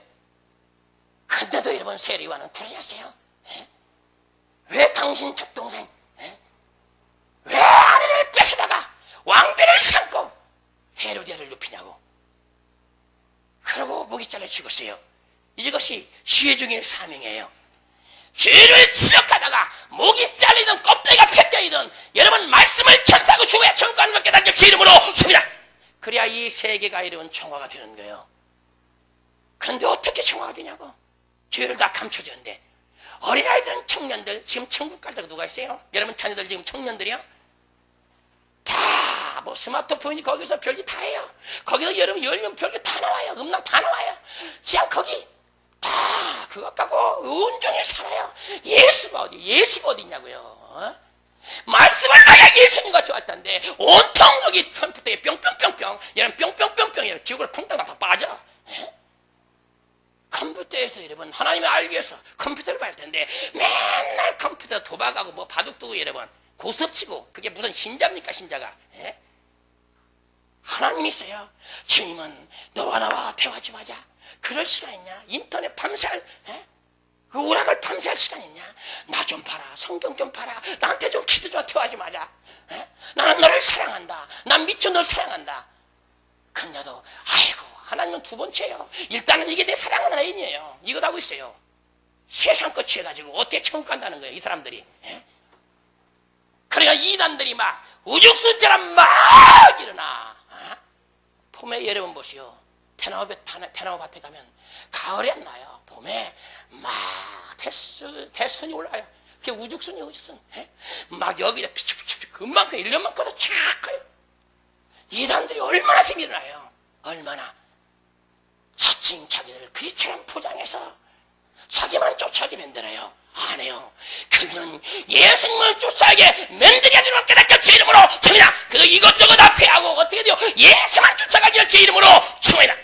근데도 여러분 세례요한은 틀렸어요. 왜 당신 젖동생 왜 아내를 뺏어다가 왕비를 삼고 헤로디아를 눕히냐고. 그러고 목이 잘려 죽었어요. 이것이 지혜중의 사명이에요. 죄를 지적하다가 목이 잘리든 껍데기가 벗겨이든 여러분 말씀을 전하고 죽어야 천국하는 것 깨닫게 제 이름으로 줍니다. 그래야 이 세계가 이런 청화가 되는 거예요. 그런데 어떻게 청화가 되냐고. 죄를 다 감춰졌는데 어린아이들은 청년들 지금 천국 갈 데가 누가 있어요? 여러분 자녀들 지금 청년들이요? 다 뭐 스마트폰이 거기서 별게 다 해요. 거기서 여러분 열면 별게 다 나와요. 음란 다 나와요. 그냥 거기 다 그것 갖고 온종일 살아요. 예수가 어디 있냐고요. 말씀을 봐야 예수님과 좋았던데 온통 거기 컴퓨터에 뿅뿅뿅뿅 여러분 뿅뿅뿅뿅 지구로 쿵땅 다 빠져. 컴퓨터에서 여러분 하나님을 알기 위해서 컴퓨터를 봐야 할 텐데 맨날 컴퓨터 도박하고 뭐 바둑두고 여러분 고스톱치고 그게 무슨 신자입니까 신자가. 하나님이 있어요. 주님은 너와 나와 대화 좀 하자. 그럴 시간 있냐? 인터넷 밤새할 그 오락을 밤새할 시간 있냐? 나 좀 봐라. 성경 좀 봐라. 나한테 좀 기도 좀 대화 좀 하자. 나는 너를 사랑한다. 난 미쳐 너를 사랑한다. 근데도 아이고 하나님은 두 번째예요. 일단은 이게 내 사랑하는 애인이에요. 이거 하고 있어요. 세상 것 취해가지고 어떻게 천국 간다는 거예요. 이 사람들이. 그러니까 이단들이 막 우죽순처럼 막 일어나. 봄에 여러분 보시오. 대나무밭에 가면 가을에 안 나요. 봄에 막 대순이 올라요. 그게 우죽순이에요. 우죽순. 막 여기에 피축피축 금방큼 1년만 커도 쫙 커요. 이단들이 얼마나 힘이 일어나요. 얼마나. 자칭 자기들 그리처럼 포장해서 자기만 쫓아게 만들어요. 안 해요. 그는 예수님을 쫓아가게 만들어야 되는 깨닫게 제 이름으로 줍니다. 그래서 이것저것 다 피하고 어떻게 돼요? 예수만 쫓아가기를 제 이름으로 줍니다.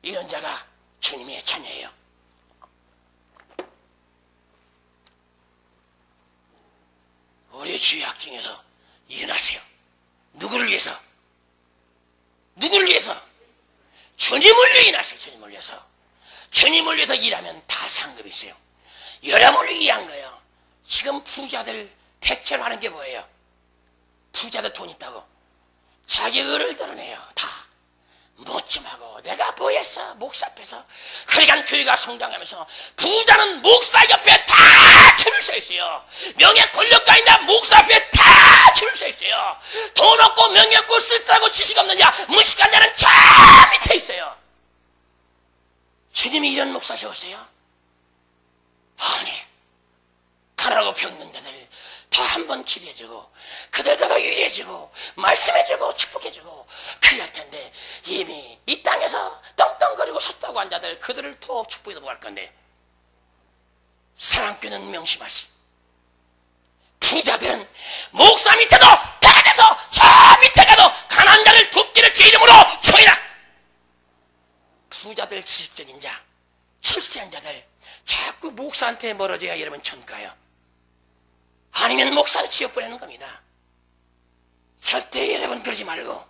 이런 자가 주님의 자녀예요. 우리 죄악 중에서 일어나세요. 누구를 위해서? 누구를 위해서? 주님을 위해 일하세요. 주님을 위해서. 주님을 위해서 일하면 다 상급이 있어요. 여러분을 위한 거예요. 지금 부자들 대체로 하는 게 뭐예요? 부자들 돈 있다고 자기 의를 드러내요. 다 못 좀 하고 내가 뭐 했어? 목사 앞에서. 그러니까 교회가 성장하면서 부자는 목사 옆에 다 줄을 서 있어요. 명예 권력가 있나 목사 앞에 다 줄을 서 있어요. 돈 없고 명예 없고 쓸데없고 지식 없는 자 무식한 자는 저 밑에 있어요. 주님이 이런 목사 세웠어요? 아니, 가난하고 병든 자들 더 한 번 기도해주고 그들도 더 유의해주고 말씀해주고 축복해주고 그럴 텐데 이미 이 땅에서 떵떵거리고 섰다고 한 자들 그들을 더 축복해서 뭐 할 건데. 사랑교는 명심하시. 부자들은 목사 밑에도 달아내서 저 밑에 가도 가난한 자를 돕기를 제 이름으로 초이라. 부자들 지식적인 자 출세한 자들 자꾸 목사한테 멀어져야 여러분 천가요. 아니면 목사를 지옥 보내는 겁니다. 절대 여러분 그러지 말고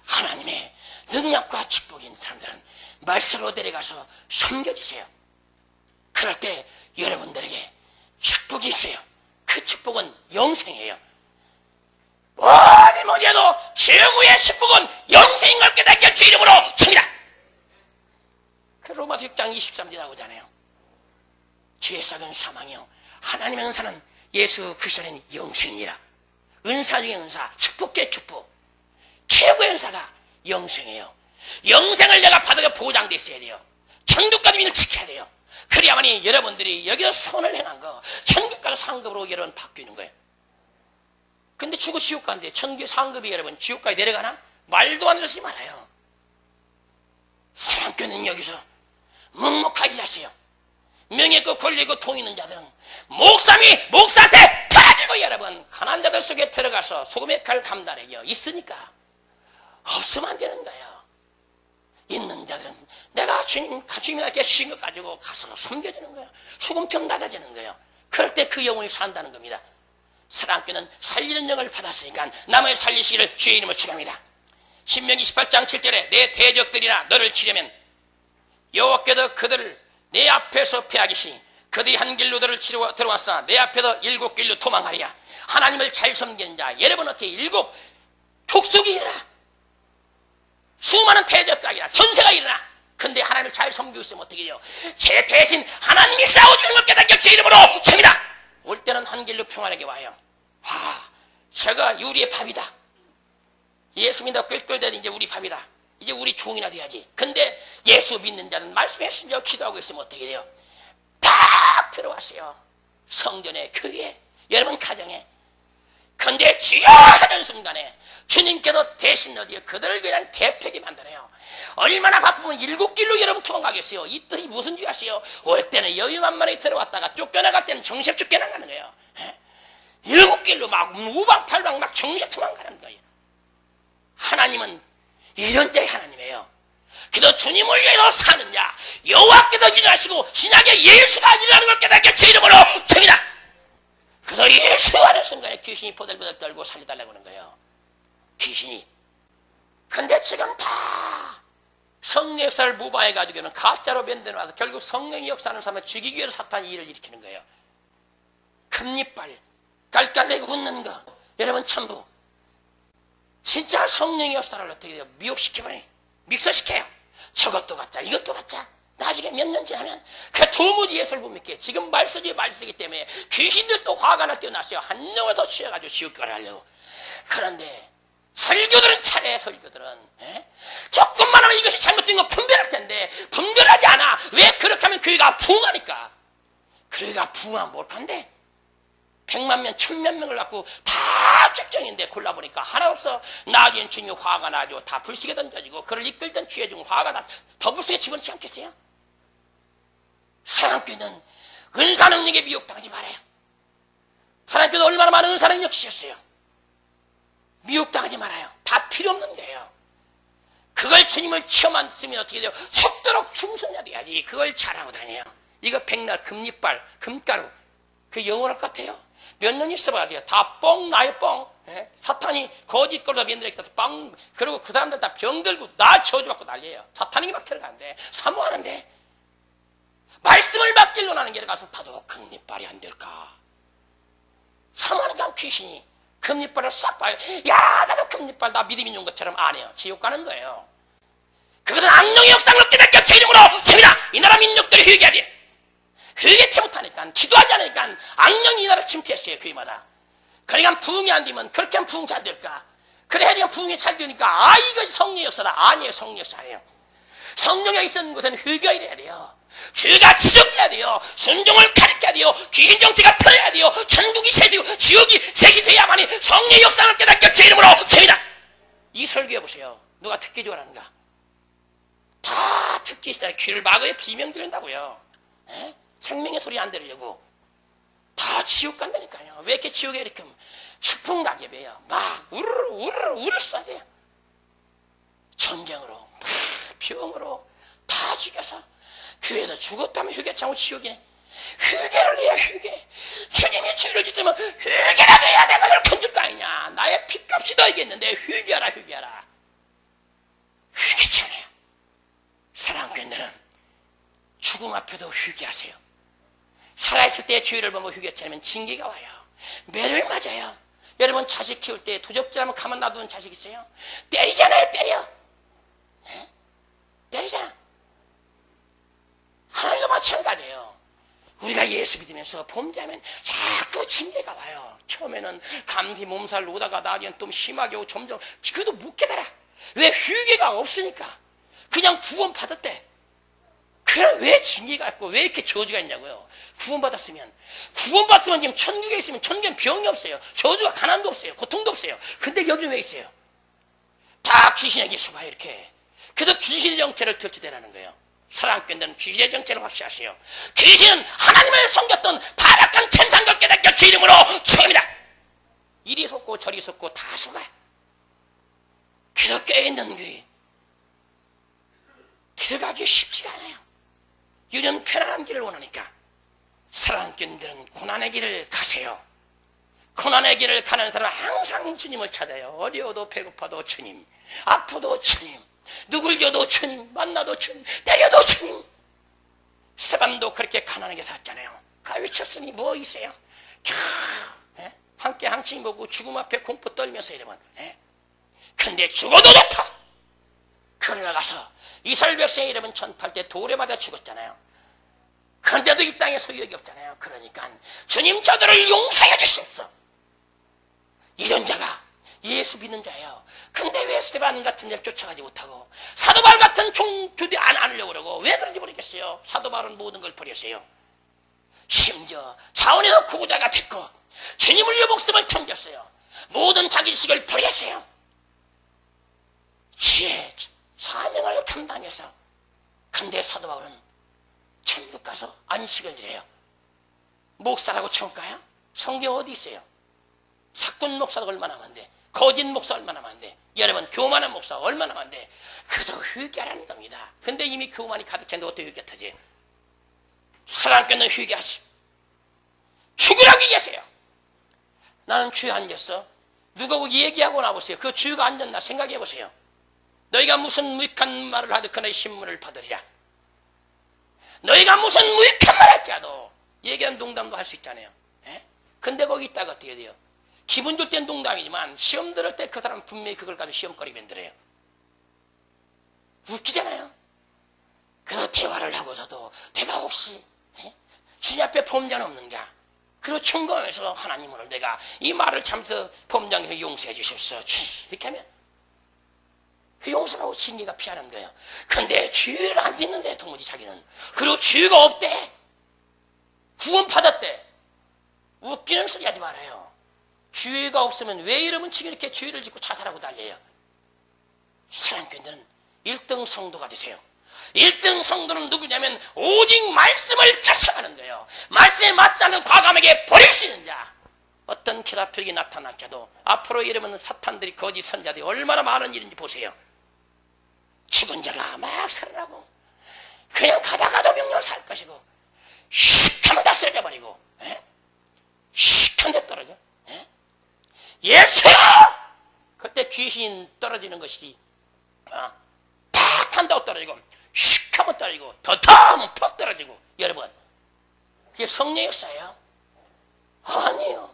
하나님의 능력과 축복이 있는 사람들은 말씀으로 데려가서 섬겨주세요. 그럴 때 여러분들에게 축복이 있어요. 그 축복은 영생이에요. 뭐니 해도 최고의 축복은 영생인 걸 깨닫게 주 이름으로 줍니다. 그 로마서 6장 23절에 나오잖아요. 죄의 삭은 사망이요 하나님의 은사는 예수 그리스도는 영생이라. 은사 중에 은사, 축복 중에 축복. 최고의 은사가 영생이에요. 영생을 내가 받아가 보장돼 있어야 돼요. 천국까지 믿을 지켜야 돼요. 그래야만이 여러분들이 여기서 선을 행한 거 천국까지 상급으로 여러분 바뀌는 거예요. 근데 죽어 지옥 가는데 천국의 상급이 여러분 지옥까지 내려가나? 말도 안 되지 말아요. 사랑교는 여기서 묵묵하게 하세요. 명예 있고 권리 있고 돈 있는 자들은 목사한테 팔아주고 여러분 가난한 자들 속에 들어가서 소금의 칼 감당해요. 있으니까 없으면 안 되는 거예요. 있는 자들은 내가 주님한테 주신 것 가지고 가서 섬겨주는 거예요. 소금병 낮아지는 거예요. 그럴 때 그 영혼이 산다는 겁니다. 사랑교는 살리는 영을 받았으니까 남을 살리시기를 주의 이름으로 축원합니다. 신명기 18장 7절에 내 대적들이나 너를 치려면 여호와께서 그들을 내 앞에서 패하기시니 그들이 한 길로 너를 치러 들어왔으나 내 앞에서 7길로 도망하리라. 하나님을 잘 섬기는 자 여러분 어떻게 7 족속이 일어나 수많은 대적가 일어나 전세가 일어나. 근데 하나님을 잘 섬기고 있으면 어떻게 해요? 제 대신 하나님이 싸워주는 걸 깨닫게 제 이름으로 칩니다. 올 때는 한 길로 평안하게 와요. 제가 우리의 밥이다. 예수 믿어 끌끌대는 이제 우리 밥이다. 이제 우리 종이나 돼야지. 근데 예수 믿는 자는 말씀에 순종 기도하고 있으면 어떻게 돼요? 탁 들어왔어요. 성전에, 교회에, 여러분 가정에. 근데 주여 하는 순간에 주님께서 대신 어디에 그들을 위한 대책이 만들어요. 얼마나 바쁘면 7길로 여러분 도망가겠어요. 이 뜻이 무슨 줄 아세요? 올 때는 여유만만에 들어왔다가 쫓겨나갈 때는 정신 쫓겨나가는 거예요. 7길로 막 우방팔방 막 정신 도망가는 거예요. 하나님은 이런 자의 하나님이에요. 그래도 주님을 위해서 사는 자 여호와께서 일하시고 신약의 예수가 일하는 걸 깨닫게 제 이름으로 줍니다. 그래서 예수 하는 순간에 귀신이 보들보들 떨고 살려달라고 하는 거예요. 귀신이. 근데 지금 다 성령 역사를 무마해가지고는 가짜로 만들어놔서 결국 성령의 역사하는 사람을 죽이기 위해서 사탄이 일을 일으키는 거예요. 금리빨 깔깔대고 웃는 거 여러분 전부 진짜 성령의 역사를 어떻게 해요? 미혹시켜버려요. 믹서시켜요. 저것도 가짜 이것도 가짜. 나중에 몇 년 지나면 그 도무지 예수를 못 믿게. 지금 말쓰기 때문에 귀신들도 화가 날 뛰어났어요. 한 명을 더 취해가지고 지옥가를 하려고. 그런데 설교들은 차례 설교들은 조금만 하면 이것이 잘못된 거 분별할 텐데 분별하지 않아. 왜 그렇게 하면 교회가 부흥하니까. 교회가 부흥하면 뭘간데 100만 명, 1000몇 명을 갖고 다 적정인데 골라보니까 하나 없어. 나중엔 주님이 화가 나죠. 다 불쑥에 던져지고 그를 이끌던 기회 중 화가 다 더 불쑥에 집어넣지 않겠어요? 사랑교회는 은사 능력에 미혹당하지 말아요. 사랑교회도 얼마나 많은 은사 능력 주셨어요. 미혹당하지 말아요. 다 필요 없는 거예요. 그걸 주님을 체험했으면 어떻게 돼요? 죽도록 충성해야 돼야지. 그걸 잘하고 다녀요. 이거 백날 금리빨, 금가루 그 영원할 것 같아요. 몇 년 있어봐야 다 뻥 나요 뻥. 사탄이 거짓 걸로 면들에 있어서 빵. 그리고 그 사람들 다 병들고 나 저주받고 난리예요. 사탄이 막 들어가는데 사모하는데 말씀을 받길로 나는 길에 가서 다도 금리빨이 안 될까. 사모하니까 귀신이 금리빨을 싹 봐요. 야 나도 금리빨 나 믿음 있는 것처럼 안 해요. 지옥 가는 거예요. 그것은 악령의 역상을 깨닫게 제 이름으로 칩니다. 이 나라 민족들이 회개해야 돼. 회개치 못하니까 기도하지 않으니까 악령이 이 나라 침투했어요. 교회마다. 그러니까 부흥이 안 되면 그렇게 하면 부흥 잘 될까. 그래 하니까 부흥이 잘 되니까 이것이 성령의 역사다. 아니에요. 성령의 역사 아니에요. 성령에 있는 곳에는 회개가 이래야 돼요. 죄가 지적돼야 돼요. 순종을 가르쳐야 돼요. 귀신 정체가 펴야 돼요. 천국이 세지고 지옥이 셋이돼야만이 성령의 역사를 깨닫게 제 이름으로 줍니다. 이 설교해보세요. 누가 듣기 좋아하는가. 다 듣기 싫어요. 귀를 막아야 비명 지른다고요. 생명의 소리 안 들으려고. 다 지옥 간다니까요. 왜 이렇게 지옥에 이렇게 추풍낙엽이에요. 막 우르르 쏴대요. 전쟁으로 막 병으로 다 죽여서 교회에서 죽었다면 휴게창고 지옥이네. 휴게를 해야 휴게. 주님이 죄를 짓으면 휴게라도 해야 내가 너를 건질 거 아니냐. 나의 핏값이 너에겠는데 휴게하라. 휴게창이에요. 사랑꾼들은 죽음 앞에도 휴게하세요. 살아있을 때 죄를 보면 휴게처럼 징계가 와요. 매를 맞아요. 여러분 자식 키울 때 도적질하면 가만 놔두는 자식 있어요? 때리잖아요. 때려. 때리잖아. 하나님도 마찬가지예요. 우리가 예수 믿으면서 범죄하면 자꾸 징계가 와요. 처음에는 감기 몸살 오다가 나중엔 좀 심하게 오고 점점 그래도 못 깨달아. 왜? 휴게가 없으니까. 그냥 구원 받았대. 그럼 왜 징계가 있고 왜 이렇게 저주가 있냐고요. 구원받았으면 지금 천국에 있으면 천국엔 병이 없어요. 저주가 가난도 없어요. 고통도 없어요. 근데 여기는 왜 있어요? 다 귀신에게 속아요. 이렇게. 그래서 귀신의 정체를 들춰대라는 거예요. 사랑교회는 귀신의 정체를 확실하세요. 귀신은 하나님을 섬겼던 타락한 천상걸 깨닫게 주 이름으로 죽입니다. 이리 속고 저리 속고 다 속아요. 그래서 깨어있는 교회 들어가기 쉽지가 않아요. 요즘 편안한 길을 원하니까 사랑교인들은 고난의 길을 가세요. 고난의 길을 가는 사람은 항상 주님을 찾아요. 어려워도 배고파도 주님, 아파도 주님, 누굴 줘도 주님, 만나도 주님, 때려도 주님. 스테반도 그렇게 가난하게 살았잖아요. 가위쳤으니 뭐 있어요? 함께 한층 보고 죽음 앞에 공포 떨면서 이러면 근데 죽어도 좋다. 그러나 가서 이스라엘 백성의 이름은 전파할 때 돌에 맞아 죽었잖아요. 그런데도 이 땅에 소유욕이 없잖아요. 그러니까 주님 저들을 용서해 주시옵소서. 이런 자가 예수 믿는 자예요. 근데 왜 스테반 같은 자를 쫓아가지 못하고 사도 바울 같은 종교대 안 하려고 그러고 왜 그런지 모르겠어요. 사도 바울은 모든 걸 버렸어요. 심지어 자원에서 구구자가 됐고 주님을 위해 목숨을 던졌어요. 모든 자기식을 버렸어요. 지혜 사명을 감당해서. 근데 사도 바울은 천국 가서 안식을 드려요. 목사라고 천국 가요? 성경 어디 있어요? 사꾼 목사가 얼마나 많은데, 거짓 목사 얼마나 많은데, 여러분 교만한 목사 얼마나 많은데, 그래서 회개하라는 겁니다. 근데 이미 교만이 가득 찼는데 어떻게 회개 타지? 사랑께는 회개하세요. 죽으라고 계세요. 나는 주에 앉았어. 누가 얘기하고 나보세요. 그 주가 앉았나 생각해 보세요. 너희가 무슨 무익한 말을 하든 그의 신문을 받으리라. 너희가 무슨 무익한 말 할지라도 얘기하는 농담도 할 수 있잖아요. 근데 거기 있다가 어떻게 돼요? 기분 좋을 땐 농담이지만 시험 들을 때 그 사람 분명히 그걸 가지고 시험거리 만들어요. 웃기잖아요. 그래서 대화를 하고서도 내가 혹시 주님 앞에 범죄는 없는가? 그리고 청구하면서 하나님을 내가 이 말을 참서 범죄해서 용서해 주셨어. 이렇게 하면 그 용서하고 징계가 피하는 거예요. 근데 죄를 안 짓는데 도무지 자기는. 그리고 죄가 없대. 구원 받았대. 웃기는 소리 하지 말아요. 죄가 없으면 왜 이러면 지금 이렇게 죄를 짓고 자살하고 달려요. 사랑교인들은 1등 성도가 되세요. 1등 성도는 누구냐면 오직 말씀을 쫓아가는 거예요. 말씀에 맞지 않는 과감하게 버릴 수 있는 자. 어떤 기다표기 나타날지라도 앞으로 이러면 사탄들이 거짓 선자들이 얼마나 많은 일인지 보세요. 죽은 자가 막 살아나고 그냥 가다가도 명령을 살 것이고 슉 하면 다 쓰러져 버리고 슉 한 대 떨어져. 예수야! 그때 귀신 떨어지는 것이 팍 한다고 떨어지고 슉 하면 떨어지고 더 하면 퍽 떨어지고. 여러분 그게 성령의 역사예요? 아니에요.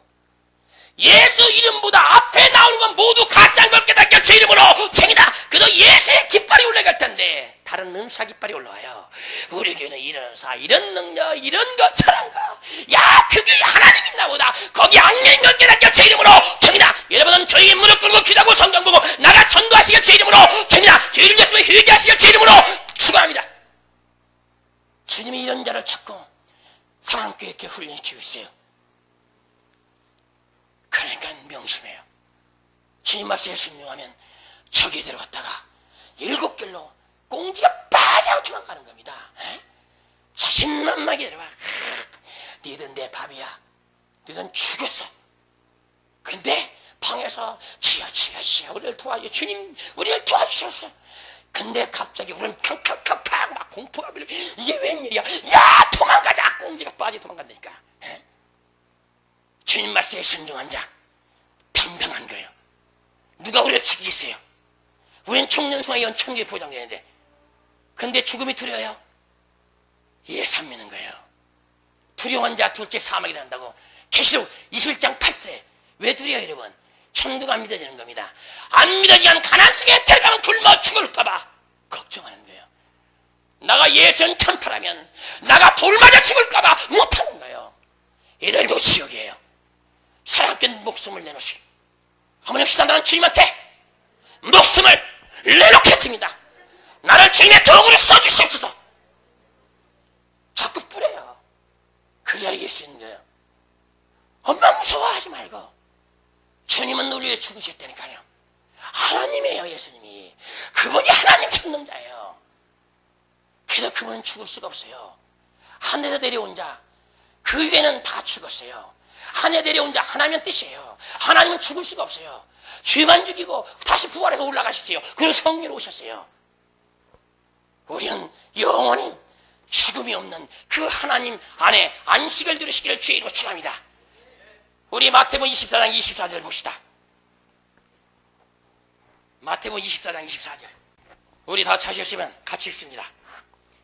예수 이름보다 앞에 나오는 건 모두 가짜인 걸 깨닫게 제 이름으로 생이다. 그래도 예수의 깃발이 올라갈 텐데 다른 은사 깃발이 올라와요. 우리 교회는 이런 은사, 이런 능력, 이런 것 저런 거. 야, 그 교회 하나님 있나 보다. 거기 악령인 걸 깨닫게 제 이름으로 생이다. 여러분은 저희 무릎 꿇고 기도하고 성경 보고 나가 전도하시길 제 이름으로 생이다. 죄를 졌으면 회개하시길 제 이름으로 축원합니다. 주님이 이런 자를 찾고 사랑교회 이렇게 훈련시키고 있어요. 그러니까 명심해요. 주님 말씀에 순종하면 저기 들어갔다가 7길로 꽁지가 빠져 도망가는 겁니다. 자신만만하게 들어봐. 니든 내 밥이야. 니든 죽였어. 근데 방에서 지야 우리를 도와줘. 주님 우리를 도와주셨어. 근데 갑자기 우리는 팡팡팡팡 막 공포가 밀려. 이게 웬일이야. 야 도망가자. 꽁지가 빠져 도망간다니까. 주님 말씀에 순종한 자 평등한 거예요. 누가 우리를 죽이겠어요? 우리는 총년승의 연천국에 보장되는데 근데 죽음이 두려워요? 예수 안 믿는 거예요. 두려운 자 둘째 사망이 된다고 계시록 21장 8절에 왜 두려워요 여러분? 천국 안 믿어지는 겁니다. 안 믿어지면 가난 속에 들어가면 굶어 죽을까봐 걱정하는 거예요. 나가 예수는 천파라면 나가 돌 맞아 죽을까봐 못하는 거예요. 이들도 지옥이에요. 사랑께 목숨을 내놓으시고 어머니 시다 나는 주님한테 목숨을 내놓겠습니다. 나를 주님의 도구로 써주시옵소서. 죽으셨다니까요. 하나님이에요. 예수님이. 그분이 하나님 천능자예요. 그래서 그분은 죽을 수가 없어요. 하늘에서 내려온 자, 그 위에는 다 죽었어요. 하늘에 내려온 자, 하나님은 뜻이에요. 하나님은 죽을 수가 없어요. 죄만 죽이고 다시 부활해서 올라가셨어요. 그리고 성령으로 오셨어요. 우리는 영원히 죽음이 없는 그 하나님 안에 안식을 누리시기를 주의 이름으로 축원합니다. 우리 마태복음 24장 24절 봅시다. 마태복음 24장 24절. 우리 다 찾으시면 같이 읽습니다.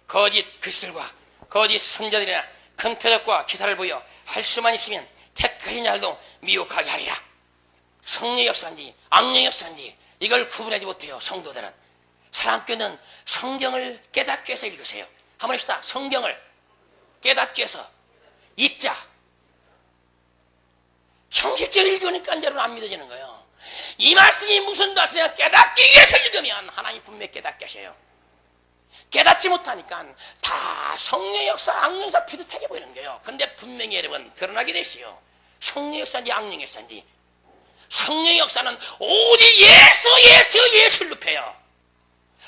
거짓 그리스도들과 거짓 선자들이나 큰 표적과 기사를 보여 할 수만 있으면 택하신 자들도 미혹하게 하리라. 성령의 역사인지 악령의 역사인지 이걸 구분하지 못해요. 성도들은. 사랑교는 성경을 깨닫기 위해서 읽으세요. 한번 해봅시다. 성경을 깨닫기 위해서 읽자. 형식적으로 읽으니까 여러분 안 믿어지는 거예요. 이 말씀이 무슨 말씀이냐 깨닫기 위해서 읽으면 하나님 분명히 깨닫게 하셔요. 깨닫지 못하니까 다 성령의 역사, 악령의 역사 비슷하게 보이는 거예요. 근데 분명히 여러분 드러나게 됐어요. 성령의 역사인지 악령의 역사인지. 성령의 역사는 오직 예수를 높여요.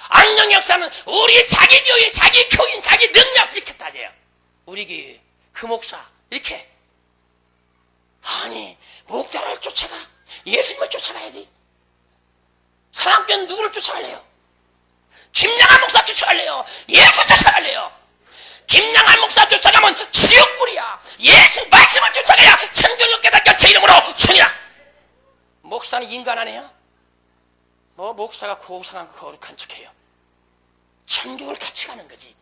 악령의 역사는 우리 자기 교회, 자기 교인, 자기 능력 이렇게 따져요. 우리 교회 그 목사 이렇게. 아니 목자를 쫓아가. 예수님을 쫓아가야지. 사랑교회는 누구를 쫓아갈래요? 김양한 목사 쫓아갈래요? 예수 쫓아갈래요? 김양한 목사 쫓아가면 지옥불이야. 예수 말씀을 쫓아가야 천국을 깨닫게 제 이름으로 주니라. 목사는 인간 아니에요? 뭐 목사가 고상한 거룩한 척해요. 천국을 같이 가는 거지.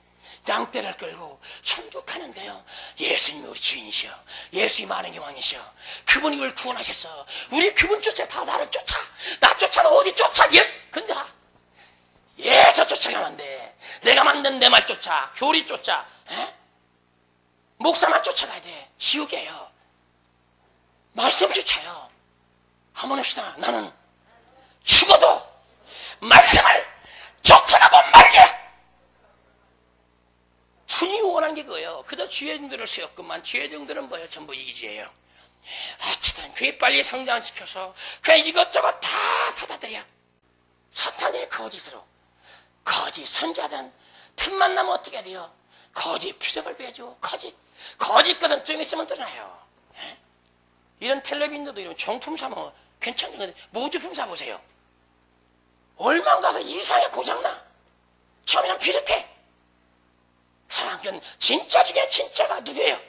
양떼를 끌고 천국 가는 거예요. 예수님이 우리 주인이시여. 예수님이 만왕의 왕이시여. 그분이 우리를 구원하셨어. 우리 그분 쫓아. 다 나를 쫓아. 나 쫓아도 어디 쫓아. 예수. 근데 예수 쫓아가면 돼. 내가 만든 내 말 쫓아. 교리 쫓아. 에? 목사만 쫓아가야 돼. 지옥이에요. 말씀 쫓아요. 한번 합시다. 나는 죽어도 말씀을 쫓아가고 말게. 주님이 원하는 게 그거예요. 그저 주의종들을 세웠구만. 주의종들은 뭐예요? 전부 이기주예요. 어쨌든 그게 빨리 성장시켜서 그냥 이것저것 다 받아들여. 사탄의 거짓으로. 거짓 선자들은 틈만 나면 어떻게 돼요? 거짓 표적을 보여줘. 거짓 것은 좀 있으면 드러나요. 예? 이런 텔레비전도 이런 정품 사면 괜찮은 건데 모조품 사보세요. 얼마 가서 이상하게 고장나. 처음에는 비슷해. 사랑은 진짜 중에 진짜가 누구예요?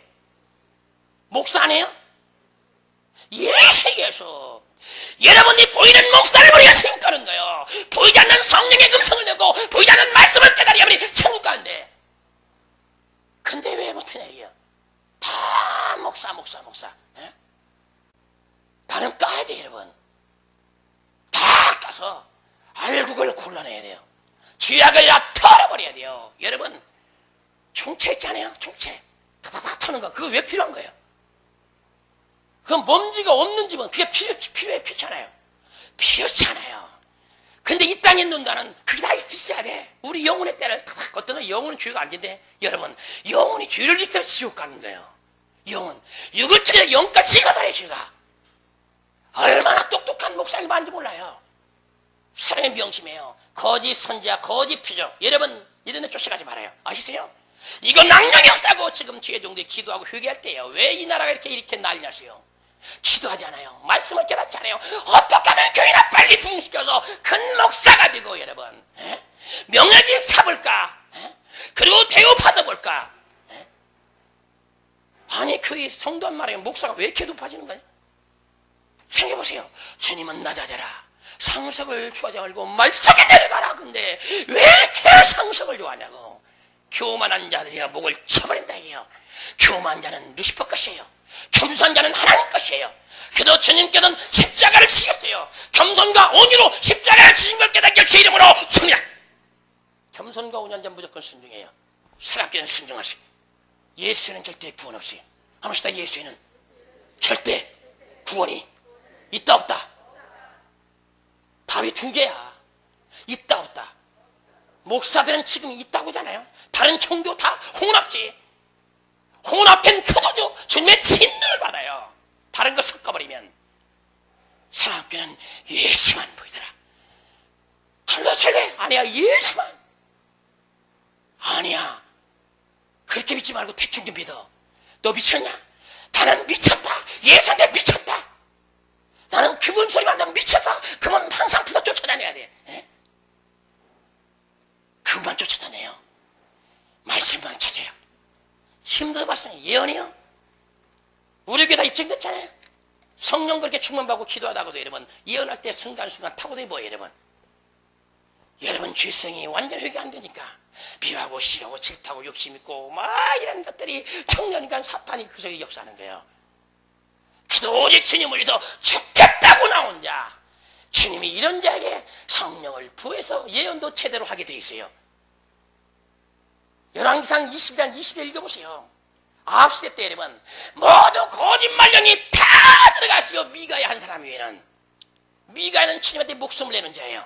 목사 아니에요? 예수. 여러분이 보이는 목사를 우리가 세움 가는 거예요. 보이지 않는 성령의 음성을 내고 보이지 않는 말씀을 깨달아야 우리 천국 가는데. 근데 왜 못하냐 이게. 다 목사. 에? 나는 까야 돼 여러분. 다 까서 알고 그걸 골라내야 돼요. 죄악을 다 털어버려야 돼요. 여러분 총채 있잖아요. 총채 타타타 터는 거 그거 왜 필요한 거예요? 그건 먼지가 없는 집은 그게 필요해 필요하잖아요. 필요하잖아요. 근데 이 땅에 있는 자는 그게 다 있어야 돼. 우리 영혼의 때를 타닥 어떤 영혼은 죄가 안 진대. 여러분 영혼이 죄를 지켜 지옥 가는 거예요. 영혼 육을 틀려 영까지 지가버려 죄가. 얼마나 똑똑한 목사님 많은지 몰라요. 사람의 명심해요. 거짓 선지자 거짓 표적 여러분 이런 데 쫓아가지 말아요. 아시세요? 이건 악령의 역사고 지금 주의 종들이 기도하고 회개할 때예요. 왜 이 나라가 이렇게 난리 났어요? 기도하지 않아요. 말씀을 깨닫지 않아요. 어떻게 하면 교회나 빨리 부흥시켜서 큰 목사가 되고 여러분 명예직 잡을까? 그리고 대우 받아볼까? 아니 교회 성도 한 말에 목사가 왜 이렇게 높아지는 거예요? 생각해보세요. 주님은 낮아져라. 상석을 좋아하지 말고 말석에 내려가라. 근데 왜 이렇게 상석을 좋아하냐고. 교만한 자들이야 목을 쳐버린다 이게요. 교만한 자는 루시퍼 것이에요. 겸손한 자는 하나님 것이에요. 그래도 주님께서는 십자가를 지셨어요. 겸손과 온유로 십자가를 지신 걸 깨닫게 제 이름으로 승리라. 겸손과 온유한 자는 무조건 순종해요. 사랑께는 순종하시고 예수에는 절대 구원 없어요. 한번 시다 예수에는 절대 구원이 있다 없다. 답이 두 개야. 있다 없다. 목사들은 지금 있다고 하잖아요. 다른 종교 다 혼합지. 혼합된 표도죠. 주님의 진노를 받아요. 다른 거 섞어버리면. 사랑교회는 예수만 보이더라. 달라질래? 아니야, 예수만. 아니야, 그렇게 믿지 말고 대충 좀 믿어. 너 미쳤냐? 나는 미쳤다. 예수한테 미쳤다. 나는 그분 소리만 너 미쳐서 그분 항상 부서 쫓아다녀야 돼. 에? 그분만 쫓아다녀요. 말씀만 찾아요. 힘들어 봤어요. 예언이요. 우리 교회 다 입증됐잖아요. 성령 그렇게 충만받고 기도하다가도 여러분 예언할 때 순간순간 타고도 뭐예요 여러분. 여러분 죄성이 완전 회개 안 되니까 미워하고 싫어하고 질타하고 욕심 있고 막 이런 것들이 청년이니까 사탄이 그 속에 역사하는 거예요. 그래도 오직 주님을 위해서 죽겠다고 나온 자, 주님이 이런 자에게 성령을 부어서 예언도 제대로 하게 돼 있어요. 열왕기상 20장 20절 읽어보세요. 아합시대 때 여러분 모두 거짓말령이 다 들어갔어요. 미가야 한 사람 외에는. 미가야는 주님한테 목숨을 내는 자예요.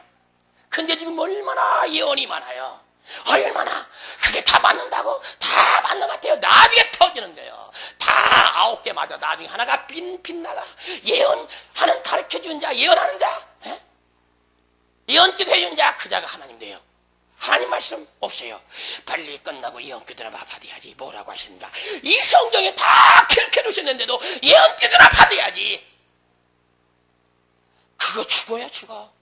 근데 지금 얼마나 예언이 많아요. 얼마나 그게 다 맞는다고? 다 맞는 것 같아요. 나중에 터지는 거예요. 다 9개 맞아. 나중에 하나가 빗나가. 예언하는 가르쳐주는 자, 예언하는 자, 에? 예언기도 해주는 자, 그 자가 하나님 돼요. 하나님 말씀 없어요. 빨리 끝나고 예언기도나 받아야지. 뭐라고 하십니까? 이 성경에 다 그렇게 놓으셨는데도 예언기도나 받아야지. 그거 죽어야 죽어.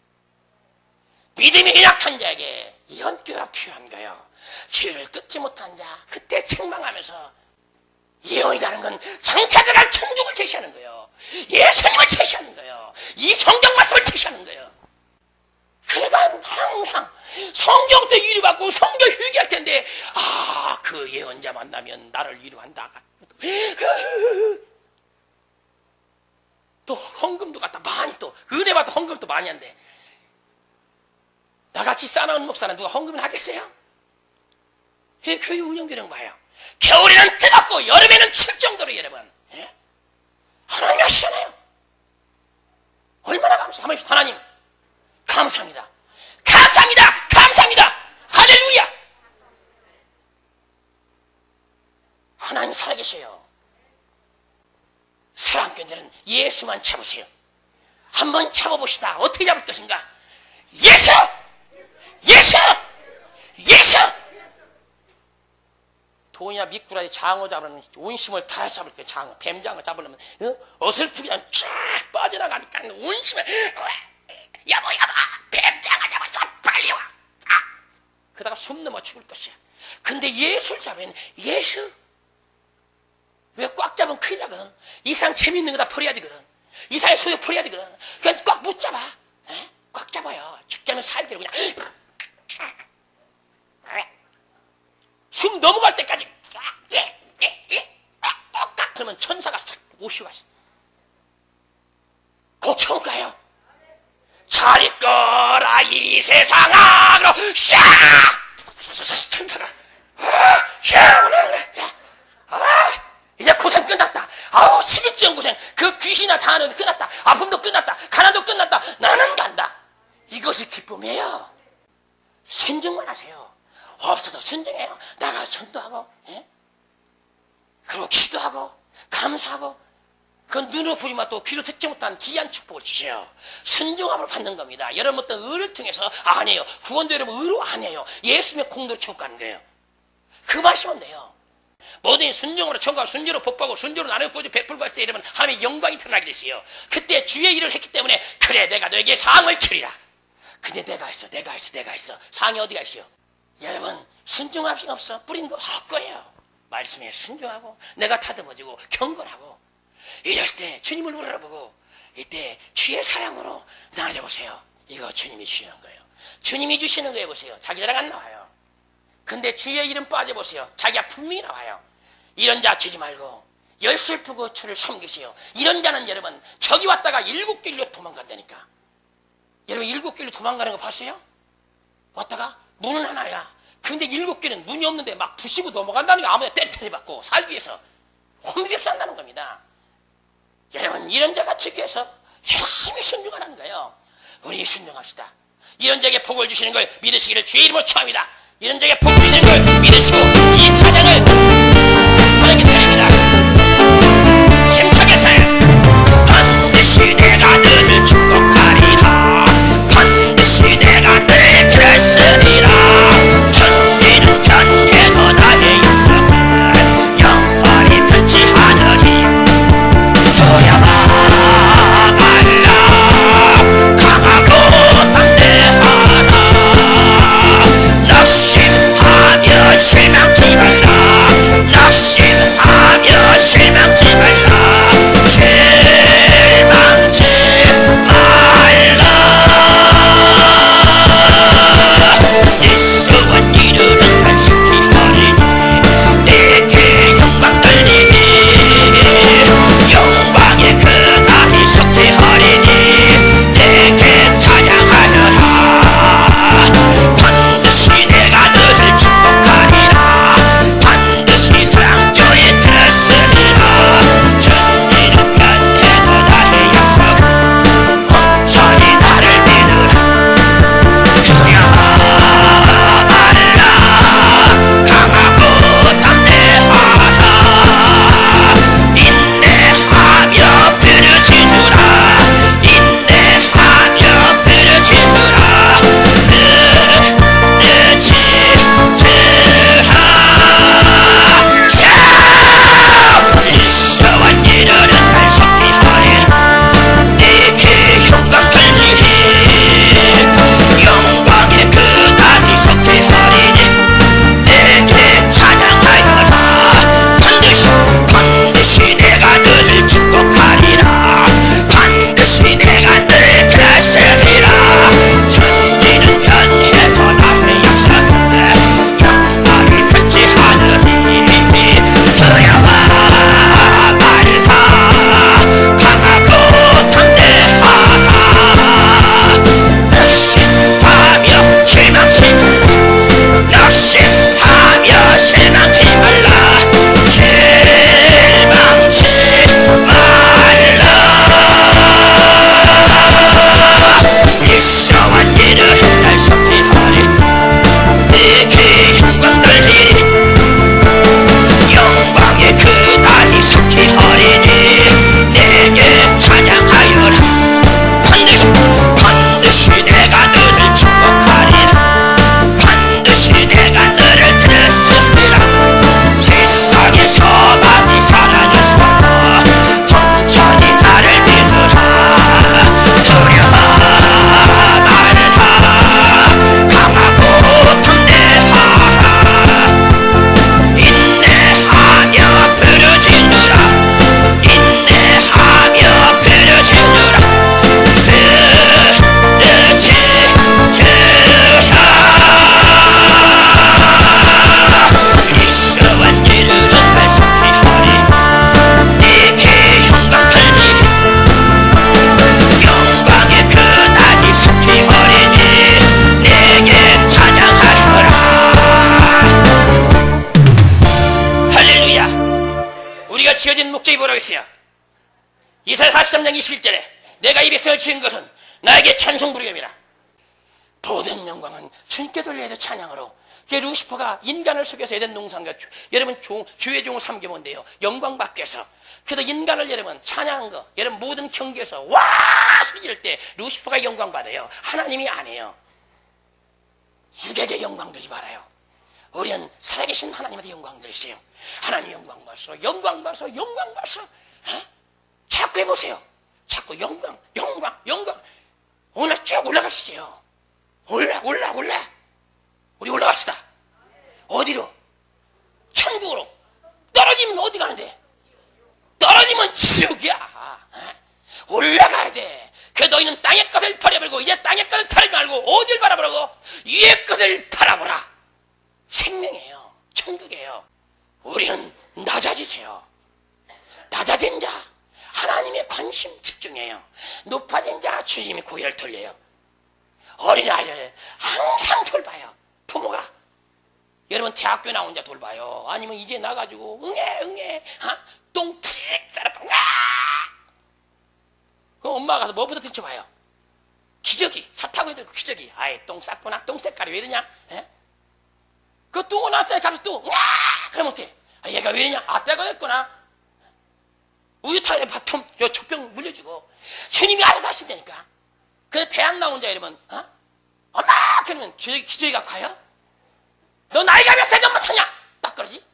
믿음이 약한 자에게 예언기도가 필요한 거예요. 죄를 끊지 못한 자, 그때 책망하면서 예언이라는 건 장차들할 천국을 제시하는 거예요. 예수님을 제시하는 거예요. 이 성경 말씀을 제시하는 거예요. 그러니까 항상 성경부터 위로받고 성경 회개할 텐데 그 예언자 만나면 나를 위로한다. 또 헌금도 갖다 많이 또 은혜 받아 헌금도 많이 한대. 나같이 싸나운 목사는 누가 헌금을 하겠어요? 교회 운영되는 거 봐요. 겨울에는 뜨겁고 여름에는 칠 정도로 여러분. 예? 하나님이 하시잖아요. 얼마나 감사해요. 하나님 감사합니다. 감사합니다. 감사합니다. 할렐루야. 하나님 살아계셔요. 사랑교회들은 예수만 잡으세요. 한번 잡아봅시다. 어떻게 잡을 것인가? 예수! 예수! 예수! 돈이나 미꾸라지 장어 잡으려면 온심을 다 잡을 거예요. 장어, 뱀장어 잡으려면 어설프게 그냥 쫙 빠져나가니까 온심을 여보 뱀장어 잡았어 빨리 와. 그러다가 숨 넘어 죽을 것이야. 근데 예수를 잡으면 예수 왜 꽉 잡으면 큰일 나거든. 이상 재밌는 거 다 버려야 되거든. 이상의 소유 버려야 되거든. 그냥 꽉 못 잡아. 에? 꽉 잡아요. 죽게 하면 살기로 그냥 숨 넘어갈 때까지 딱 그러면 천사가 싹 오시고 가시. 고쳐올 가요. 잘 있거라 이 세상아. 샥 천사가 이제 고생 끝났다. 아우 11년 고생. 그 귀신이나 당하는 게 끝났다. 아픔도 끝났다. 가난도 끝났다. 나는 간다. 이것이 기쁨이에요. 순종만 하세요. 없어도 순종해요. 나가서 전도하고, 예? 그리고 기도하고, 감사하고, 그 눈으로 보지만 또 귀로 듣지 못한 귀한 축복을 주세요. 순종함을 받는 겁니다. 여러분 어떤 의를 통해서 아니에요. 구원도 여러분 의로 아니에요. 예수님의 공로로 천국 가는 거예요. 그 말씀은 돼요. 모든 순종으로 천국하고 순조로 복받고 순조로 나를 구주 베풀고 할 때 이러면 하나님의 영광이 드러나게 됐어요. 그때 주의 일을 했기 때문에 그래 내가 너에게 상을 주리라. 근데 내가 했어. 상이 어디가 있어요? 여러분 순종함이 없어. 뿌린 거 헛거예요. 말씀에 순종하고 내가 다듬어지고 경건하고 이랬을 때 주님을 우러러보고 이때 주의 사랑으로 나눠보세요. 이거 주님이 주시는 거예요. 주님이 주시는 거 해보세요. 자기 자랑 안 나와요. 근데 주의 이름 빠져보세요. 자기가 분명히 나와요. 이런 자 되지 말고 열슬프고 주를 섬기세요. 이런 자는 여러분 저기 왔다가 7길로 도망간다니까. 여러분 7길로 도망가는 거 봤어요? 왔다가 문은 하나야. 근데 7길은 문이 없는데 막 부시고 넘어간다는 거 아무나 때리터리 받고 살기 위해서 혼비백 산다는 겁니다. 여러분 이런 자가 특위해서 열심히 순종하라는 거예요. 우리 순종합시다. 이런 자에게 복을 주시는 걸 믿으시기를 주의 이름으로 축원합니다. 이런 자에게 복 주시는 걸 믿으시고 이 찬양을 하나님께 드립니다. 힘차게 살 반드시 내가 너를 지어진 목적이 뭐라고 했어요? 이사야 43장 21절에 내가 이 백성을 지은 것은 나에게 찬송 부르짖음이라. 모든 영광은 주님께 돌려야 돼. 찬양으로. 루시퍼가 인간을 속여서 에덴 동산과 여러분 주의 종을 삼기면 돼요. 영광 받기 위해서. 그래서 인간을 여러분 찬양한 거 여러분 모든 경계에서 와 소리 지를 때 루시퍼가 영광 받아요. 하나님이 아니에요. 유괴의 영광 들이 말아요. 우리는 살아계신 하나님한테 영광 드리세요. 하나님 영광 받소, 영광 받소, 영광 받소. 자꾸 해보세요. 자꾸 영광, 영광, 영광. 오늘 쭉 올라가시죠. 올라. 우리 올라갑시다. 어디로? 천국으로. 떨어지면 어디 가는데? 떨어지면 지옥이야. 올라가야 돼. 그 너희는 땅의 것을 버려버리고 이제 땅의 것을 버리지 말고 어딜 바라보라고? 위의 것을 바라보라. 생명이에요. 천국이에요. 우리는 낮아지세요. 낮아진 자 하나님의 관심 집중해요. 높아진 자 주님이 고개를 돌려요. 어린아이를 항상 돌봐요. 부모가. 여러분 대학교 나온 자 돌봐요. 아니면 이제 나가지고 응애 똥 푸식 싸라빵 그럼 엄마가 가서 뭐부터 들춰봐요. 기저귀 차 타고 있는 기저귀. 아이 똥 쌌구나. 똥 색깔이 왜 이러냐. 그 똥을 났어요. 가서 또 그럼 어때? 얘가 왜 이러냐. 때가 됐구나. 우유 타야 젖병 물려주고 주님이 알아서 하신다니까. 근데 대학 나온 자 여러분 엄마 그러면 기저귀가 가요? 너 나이가 몇 살인데 엄마 사냐? 딱 그러지?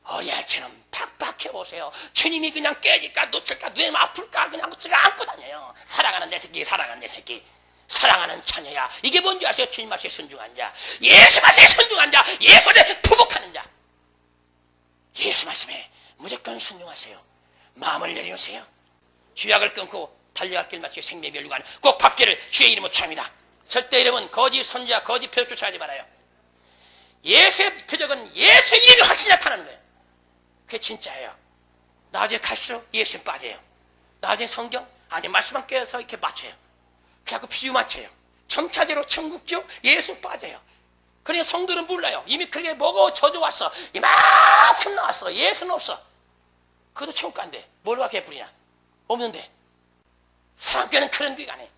어린아이처럼 팍팍 해보세요. 주님이 그냥 깨질까 놓칠까 눈에 아플까 그냥 제가 안고 다녀요. 사랑하는 내 새끼 사랑하는 내 새끼 사랑하는 자녀야. 이게 뭔지 아세요? 주님 말씀에 순종한 자, 예수 말씀에 순종한 자, 예수에 부복하는 자. 예수 말씀에 무조건 순종하세요. 마음을 내려놓으세요. 죄악을 끊고 달려갈 길 마치고 생명의 멸류관 꼭 받기를 주의 이름으로 축원합니다. 절대 여러분 거짓 선지자 거짓 표적 쫓아가지 말아요. 예수의 표적은 예수의 이름이 확실히 나타나는 거예요. 그게 진짜예요. 나중에 갈수록 예수는 빠져요. 나중에 성경 아니 말씀만 깨서 이렇게 맞춰요. 그래갖고 비유 맞춰요. 점차제로 천국지옥 예수 빠져요. 그러니까 성도는 몰라요. 이미 그렇게 먹어 젖어왔어. 이만큼 나왔어. 예수는 없어. 그것도 천국 간대. 뭘로 개뿔이냐. 없는데. 사람께는 그런 귀가 안 해.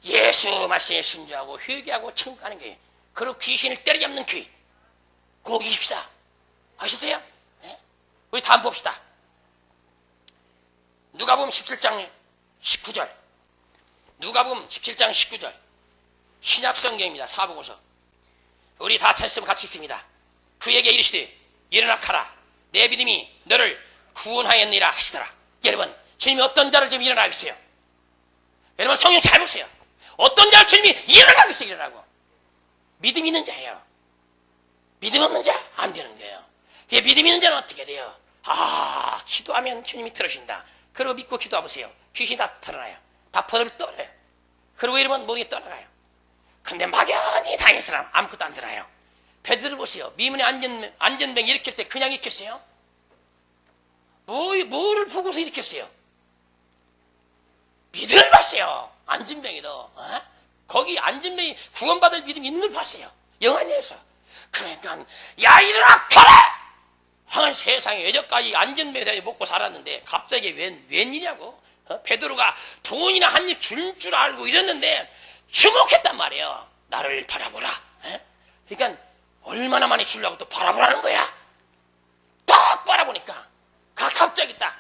예수 말씀에 순종하고 회개하고 천국 가는 게 그리고 귀신을 때려잡는 귀. 꼭 이깁시다. 아셨어요? 네? 우리 다음 봅시다. 누가복음 17장 19절. 누가복음 17장 19절. 신약성경입니다. 사복음서. 우리 다 찾으면 같이 있습니다. 그에게 이르시되 일어나 가라. 내 믿음이 너를 구원하였느니라 하시더라. 여러분 주님이 어떤 자를 지금 일어나고 있어요? 여러분 성경 잘 보세요. 어떤 자를 주님이 일어나고 있어요. 일어나고. 믿음 있는 자예요. 믿음 없는 자 안 되는 거예요. 믿음 있는 자는 어떻게 돼요? 기도하면 주님이 들으신다. 그리고 믿고 기도해보세요. 귀신이 다 털어나요. 다 퍼들 떨어요. 그리고 이러면 모든 게 떠나가요. 근데 막연히 다행인 사람 아무것도 안 들어요. 베드로를 보세요. 미문의 안전병 일으킬 때 그냥 일으켰어요? 뭐를 보고서 일으켰어요? 믿음을 봤어요. 안전병이도. 거기 안전병이 구원받을 믿음 있는 걸 봤어요. 영안에서. 그러니까 야 일어나 펴라! 한 세상에 여태까지 안전병에 먹고 살았는데 갑자기 웬일이냐고. 베드로가 돈이나 한 입 줄 줄 알고 이랬는데 주목했단 말이에요. 나를 바라보라. 그러니까 얼마나 많이 주려고 또 바라보라는 거야. 딱 바라보니까 갑자기 딱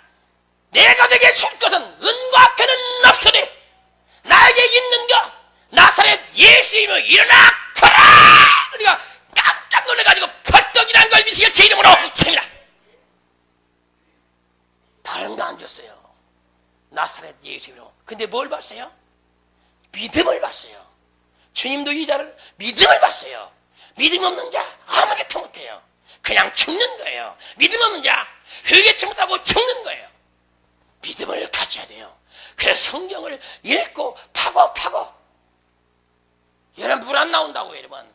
내가 내게 줄 것은 은과 금은 없으되 나에게 있는 것 나사렛 예수이며 일어나 가라. 우리가 깜짝 놀라가지고 벌떡이라는 걸 미치게 제 이름으로 칩니다. 다른 거 안 줬어요. 나사렛 예수이로. 근데 뭘 봤어요? 믿음을 봤어요. 주님도 이 자를 믿음을 봤어요. 믿음 없는 자 아무것도 못해요. 그냥 죽는 거예요. 믿음 없는 자 회개치 못하고 죽는 거예요. 믿음을 가져야 돼요. 그래서 성경을 읽고 파고 여러분 물 안 나온다고 여러분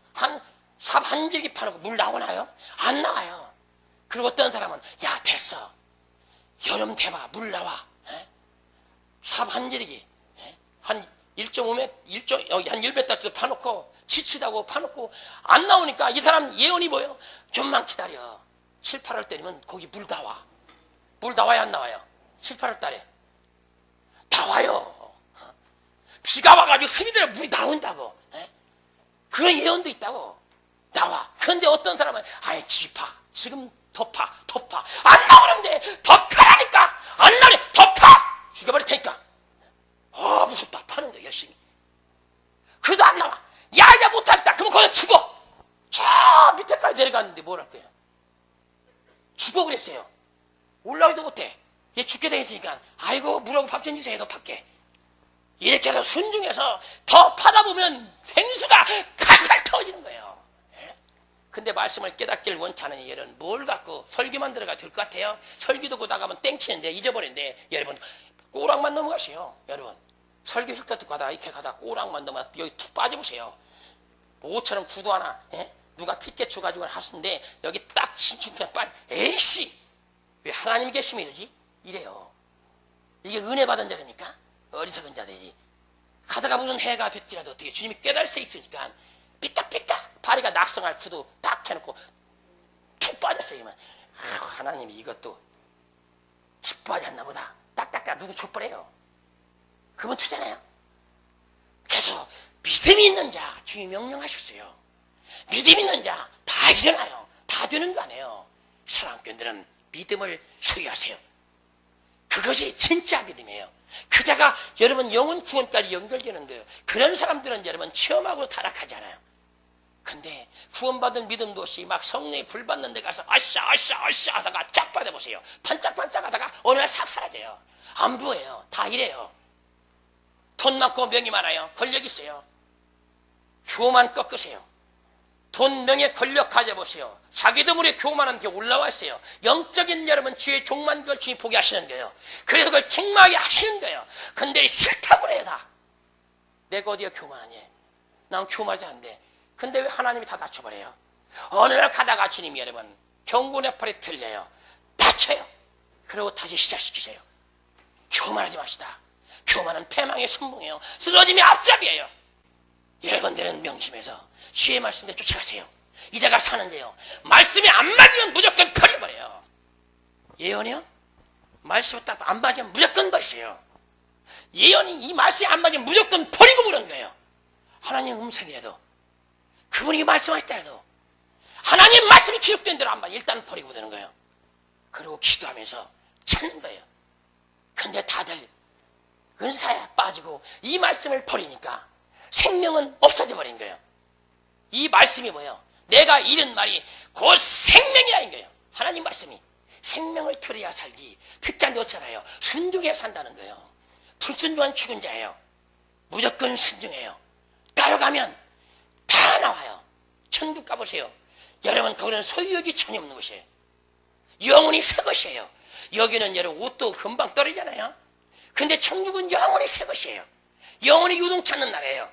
삽 한 줄기 파놓고 물 나오나요? 안 나와요. 그리고 어떤 사람은 야 됐어. 여름 돼봐 물 나와. 삽 한 줄기 한 1.5m 한 1m 파놓고 지치다고 파놓고 안 나오니까 이 사람 예언이 뭐예요? 좀만 기다려. 7, 8월 때리면 거기 물 나와. 물 나와요, 안 나와요? 7, 8월 달에 나와요. 비가 와가지고 스미 들어 물이 나온다고. 그런 예언도 있다고. 나와. 그런데 어떤 사람은 아이 기파 지금 덮어 안 나오는데 덮어라니까. 안 나오네. 덮어 죽여버릴 테니까. 무섭다. 파는데 열심히. 그래도 안 나와. 야 못하겠다. 그러면 거기서 죽어. 저 밑에까지 내려갔는데 뭘 할 거야. 죽어 그랬어요. 올라오지도 못해. 얘 죽게 돼 있으니까 아이고 물하고 밥 좀 주세요. 더 팔게. 이렇게 해서 순중해서 더 파다 보면 생수가 칼칼 터지는 거예요. 근데 말씀을 깨닫길 원치 않으니 여러분 뭘 갖고 설교만 들어가 될 것 같아요? 설교 듣고 나가면 땡치는데 잊어버린데 여러분 꼬락만 넘어가세요. 여러분 설교 힐끗 듣고 가다가 이렇게 가다가 꼬락만 넘어가 여기 툭 빠져보세요. 5천원 구두 하나 누가 티켓 줘가지고 하시는데 여기 딱 신축해 빨리 에이씨 왜 하나님이 계시면 이러지? 이래요. 이게 은혜 받은 자입니까? 어리석은 자들이 가다가 무슨 해가 됐지라도 어떻게 주님이 깨달을 수 있으니까 삐딱삐딱 파리가 낙성할 구두 딱 해놓고 툭 빠졌어요. 하나님이 이것도 기뻐하지 않나 보다. 딱딱딱 누구 족보래요. 그분 투잖아요. 그래서 믿음이 있는 자 주님이 명령하셨어요. 믿음 있는 자 다 일어나요. 다 되는 거 아니에요. 사랑교인들은 믿음을 소유하세요. 그것이 진짜 믿음이에요. 그 자가 여러분 영혼 구원까지 연결되는 거예요. 그런 사람들은 여러분 체험하고 타락하지 않아요. 근데 구원받은 믿음도 없이 막 성령이 불 받는 데 가서 아싸 하다가 쫙 받아보세요. 반짝반짝 하다가 어느 날 싹 사라져요. 안 보여요. 다 이래요. 돈 많고 명이 많아요. 권력 있어요. 교만 꺾으세요. 돈, 명예, 권력 가져보세요. 자기도 모르게 교만한 게 올라와 있어요. 영적인 여러분 주의 종만 걸 주님 보게 하시는 거예요. 그래서 그걸 책망하게 하시는 거예요. 근데 싫다고 그래요 다. 내가 어디가 교만하니? 난 교만하지 않는데. 근데 왜 하나님이 다 다쳐버려요? 어느 날 가다가 주님이 여러분 경고의 팔이 들려요. 다쳐요. 그리고 다시 시작시키세요. 교만하지 맙시다. 교만은 패망의 순봉이에요. 쓰러짐이 앞잡이에요. 여러분들은 명심해서 주의 말씀대로 쫓아가세요. 이자가 사는데요. 말씀이 안 맞으면 무조건 버려버려요. 예언이요? 말씀이 딱 안 맞으면 무조건 버리세요. 예언이 이 말씀이 안 맞으면 무조건 버리고 그런 거예요. 하나님 음성이라도 그분이 말씀하셨다 해도 하나님 말씀이 기록된 대로 안 맞으면 일단 버리고 되는 거예요. 그리고 기도하면서 찾는 거예요. 근데 다들 은사에 빠지고 이 말씀을 버리니까 생명은 없어져 버린 거예요. 이 말씀이 뭐예요? 내가 잃은 말이 곧 생명이라는 거예요. 하나님 말씀이 생명을 들어야 살지 듣지 않는 어쩌나요? 순종해야 산다는 거예요. 불순종한 죽은 자예요. 무조건 순종해요. 따라가면 다 나와요. 천국 가보세요. 여러분 거기는 소유욕이 전혀 없는 곳이에요. 영혼이 새 것이에요. 여기는 여러분 옷도 금방 떨어지잖아요. 근데 천국은 영혼이 새 것이에요. 영혼이 유동 찾는 나라예요.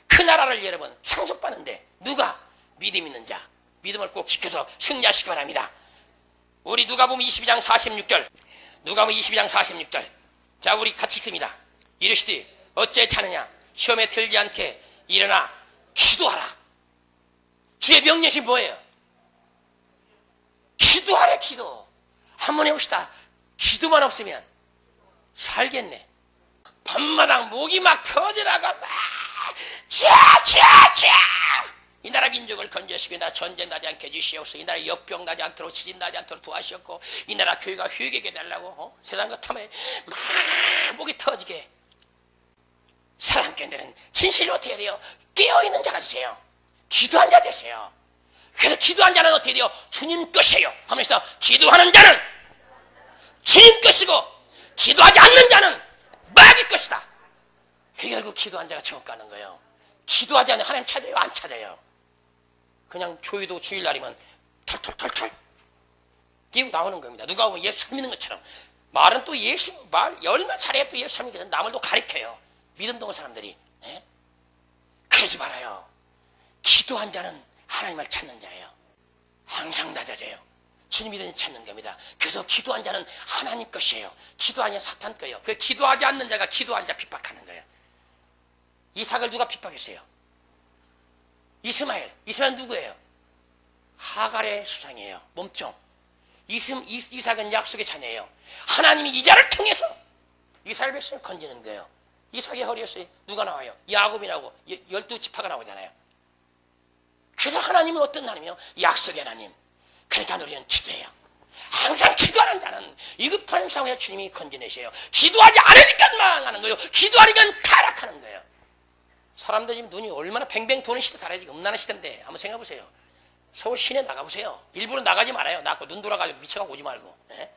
그 나라를 여러분 상속받는데 누가? 믿음 있는 자. 믿음을 꼭 지켜서 승리하시기 바랍니다. 우리 누가복음 22장 46절. 누가복음 22장 46절. 자, 우리 같이 읽습니다. 이르시되 어째 자느냐? 시험에 들지 않게 일어나 기도하라. 주의 명령이 뭐예요? 기도하래. 기도. 한번 해봅시다. 기도만 없으면 살겠네. 밤마당 목이 막 터지라가 막 이 나라 민족을 건져시고 이 나라 전쟁 나지 않게 해주시옵소서. 이 나라 역병 나지 않도록 지진 나지 않도록 도와주셨고 이 나라 교회가 휴게게 해달라고 세상 같으면 막 목이 터지게. 사랑교회들은 진실로 어떻게 해야 돼요? 깨어있는 자가 되세요. 기도한 자 되세요. 그래서 기도한 자는 어떻게 돼요? 주님 것이에요. 하면서 기도하는 자는 주님 것이고 기도하지 않는 자는 마귀 것이다. 결국 기도한 자가 천국 가는 거예요. 기도하지 않으면 하나님 찾아요? 안 찾아요? 그냥 조회도 주일날이면 털털털털 끼고 나오는 겁니다. 누가 보면 예수 믿는 것처럼 말은 또 예수 말 얼마나 잘해야 또 예수 믿거든. 남을 또 가리켜요. 믿음 동안 사람들이. 예? 그러지 말아요. 기도한 자는 하나님을 찾는 자예요. 항상 낮아져요. 주님 믿음을 찾는 겁니다. 그래서 기도한 자는 하나님 것이에요. 기도하는 자는 사탄 거예요. 그 기도하지 않는 자가 기도한 자 핍박하는 거예요. 이삭을 누가 핍박했어요? 이스마엘. 이스마엘 누구예요? 하갈의 수상이에요. 몸종. 이삭은 약속의 자녀예요. 하나님이 이자를 통해서 이스라엘 백성을 건지는 거예요. 이삭의 허리에서 누가 나와요? 야곱이 나오고 12지파가 나오잖아요. 그래서 하나님은 어떤 하나님이요? 약속의 하나님. 그러니까 우리는 기도해요. 항상 기도하는 자는 위급한 상황에 주님이 건져내셔요. 기도하지 않으니까 망하는 거예요. 기도하니까 타락하는 거예요. 사람들 지금 눈이 얼마나 뱅뱅 도는 시대 달아야 음란한 시대인데 한번 생각해 보세요. 서울 시내 나가보세요. 일부러 나가지 말아요. 나고 눈 돌아가지고 미쳐가고 오지 말고. 예?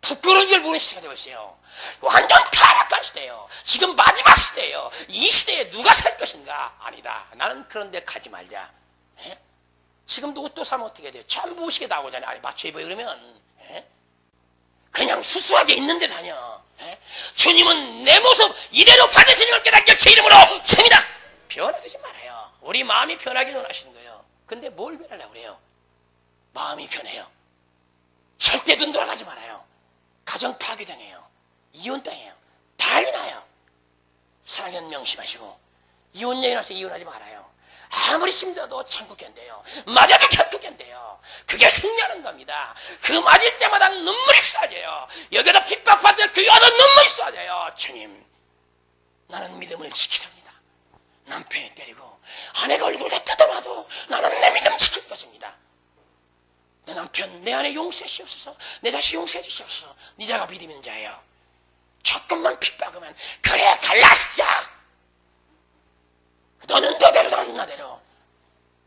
부끄러운 줄 모르는 시대가 되고 있어요. 완전 타락한 시대예요. 지금 마지막 시대예요. 이 시대에 누가 살 것인가? 아니다. 나는 그런 데 가지 말자. 예? 지금도 옷도 사면 어떻게 돼요? 전부 옷이게 나오잖아요. 아니 맞춰 입어요 그러면. 예? 그냥 수수하게 있는 데 다녀. 예? 주님은 내 모습 이대로 받으시는 걸 깨닫게 제 이름으로 칩니다. 변화되지 말아요. 우리 마음이 변하길 원하시는 거예요. 근데 뭘 변하려고 그래요? 마음이 변해요. 절대 눈 돌아가지 말아요. 가정 파괴당해요. 이혼당해요. 난리 나요. 사랑은 명심하시고 이혼녀에 나서 이혼하지 말아요. 아무리 힘들어도 참고 견뎌요. 맞아도 참고 견뎌요. 그게 승리하는 겁니다. 그 맞을 때마다 눈물이 쏟아져요. 여기다 핍박받을 교회 와서 눈물이 쏟아져요. 주님, 나는 믿음을 지키랍니다. 남편이 때리고 아내가 얼굴을 다 뜯어놔도 나는 내 믿음 지킬 것입니다. 내 남편 내 아내 용서해 주시옵소서. 내 자식 용서해 주시옵소서. 네 자가 믿음 있는 자예요. 조금만 핍박하면 그래 갈라시자. 너는 너대로 나는 나대로.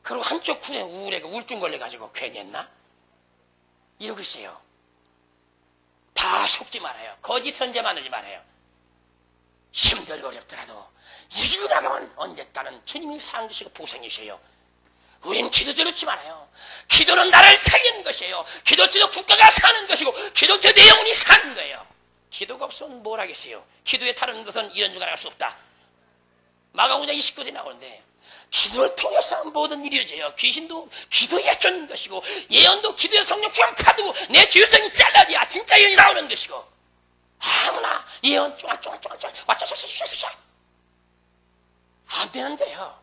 그리고 한쪽 쿨에 우울해가 우울증 걸려가지고 괜히 했나? 이러고 있어요. 다 속지 말아요. 거짓 선제 만들지 말아요. 힘들고 어렵더라도 이기고 나가면 언제까는 주님이 상 주시고 보상이셔요. 우린 기도자 놓지 말아요. 기도는 나를 살리는 것이에요. 기도자도 국가가 사는 것이고 기도자 내 영혼이 사는 거예요. 기도가 없으면 뭘 하겠어요. 기도에 다른 것은 이런 줄 알 수 없다. 마가복음 29절에 나오는데 기도를 통해서 모든 일이 이루어져요. 귀신도 기도에 쫓는 것이고 예언도 기도에 성령 구원 받고 내 주유성이 잘라져야 진짜 예언이 나오는 것이고 아무나 예언 쫑알쫑알쫑알 와짜짜짜짜짜 안 되는데요.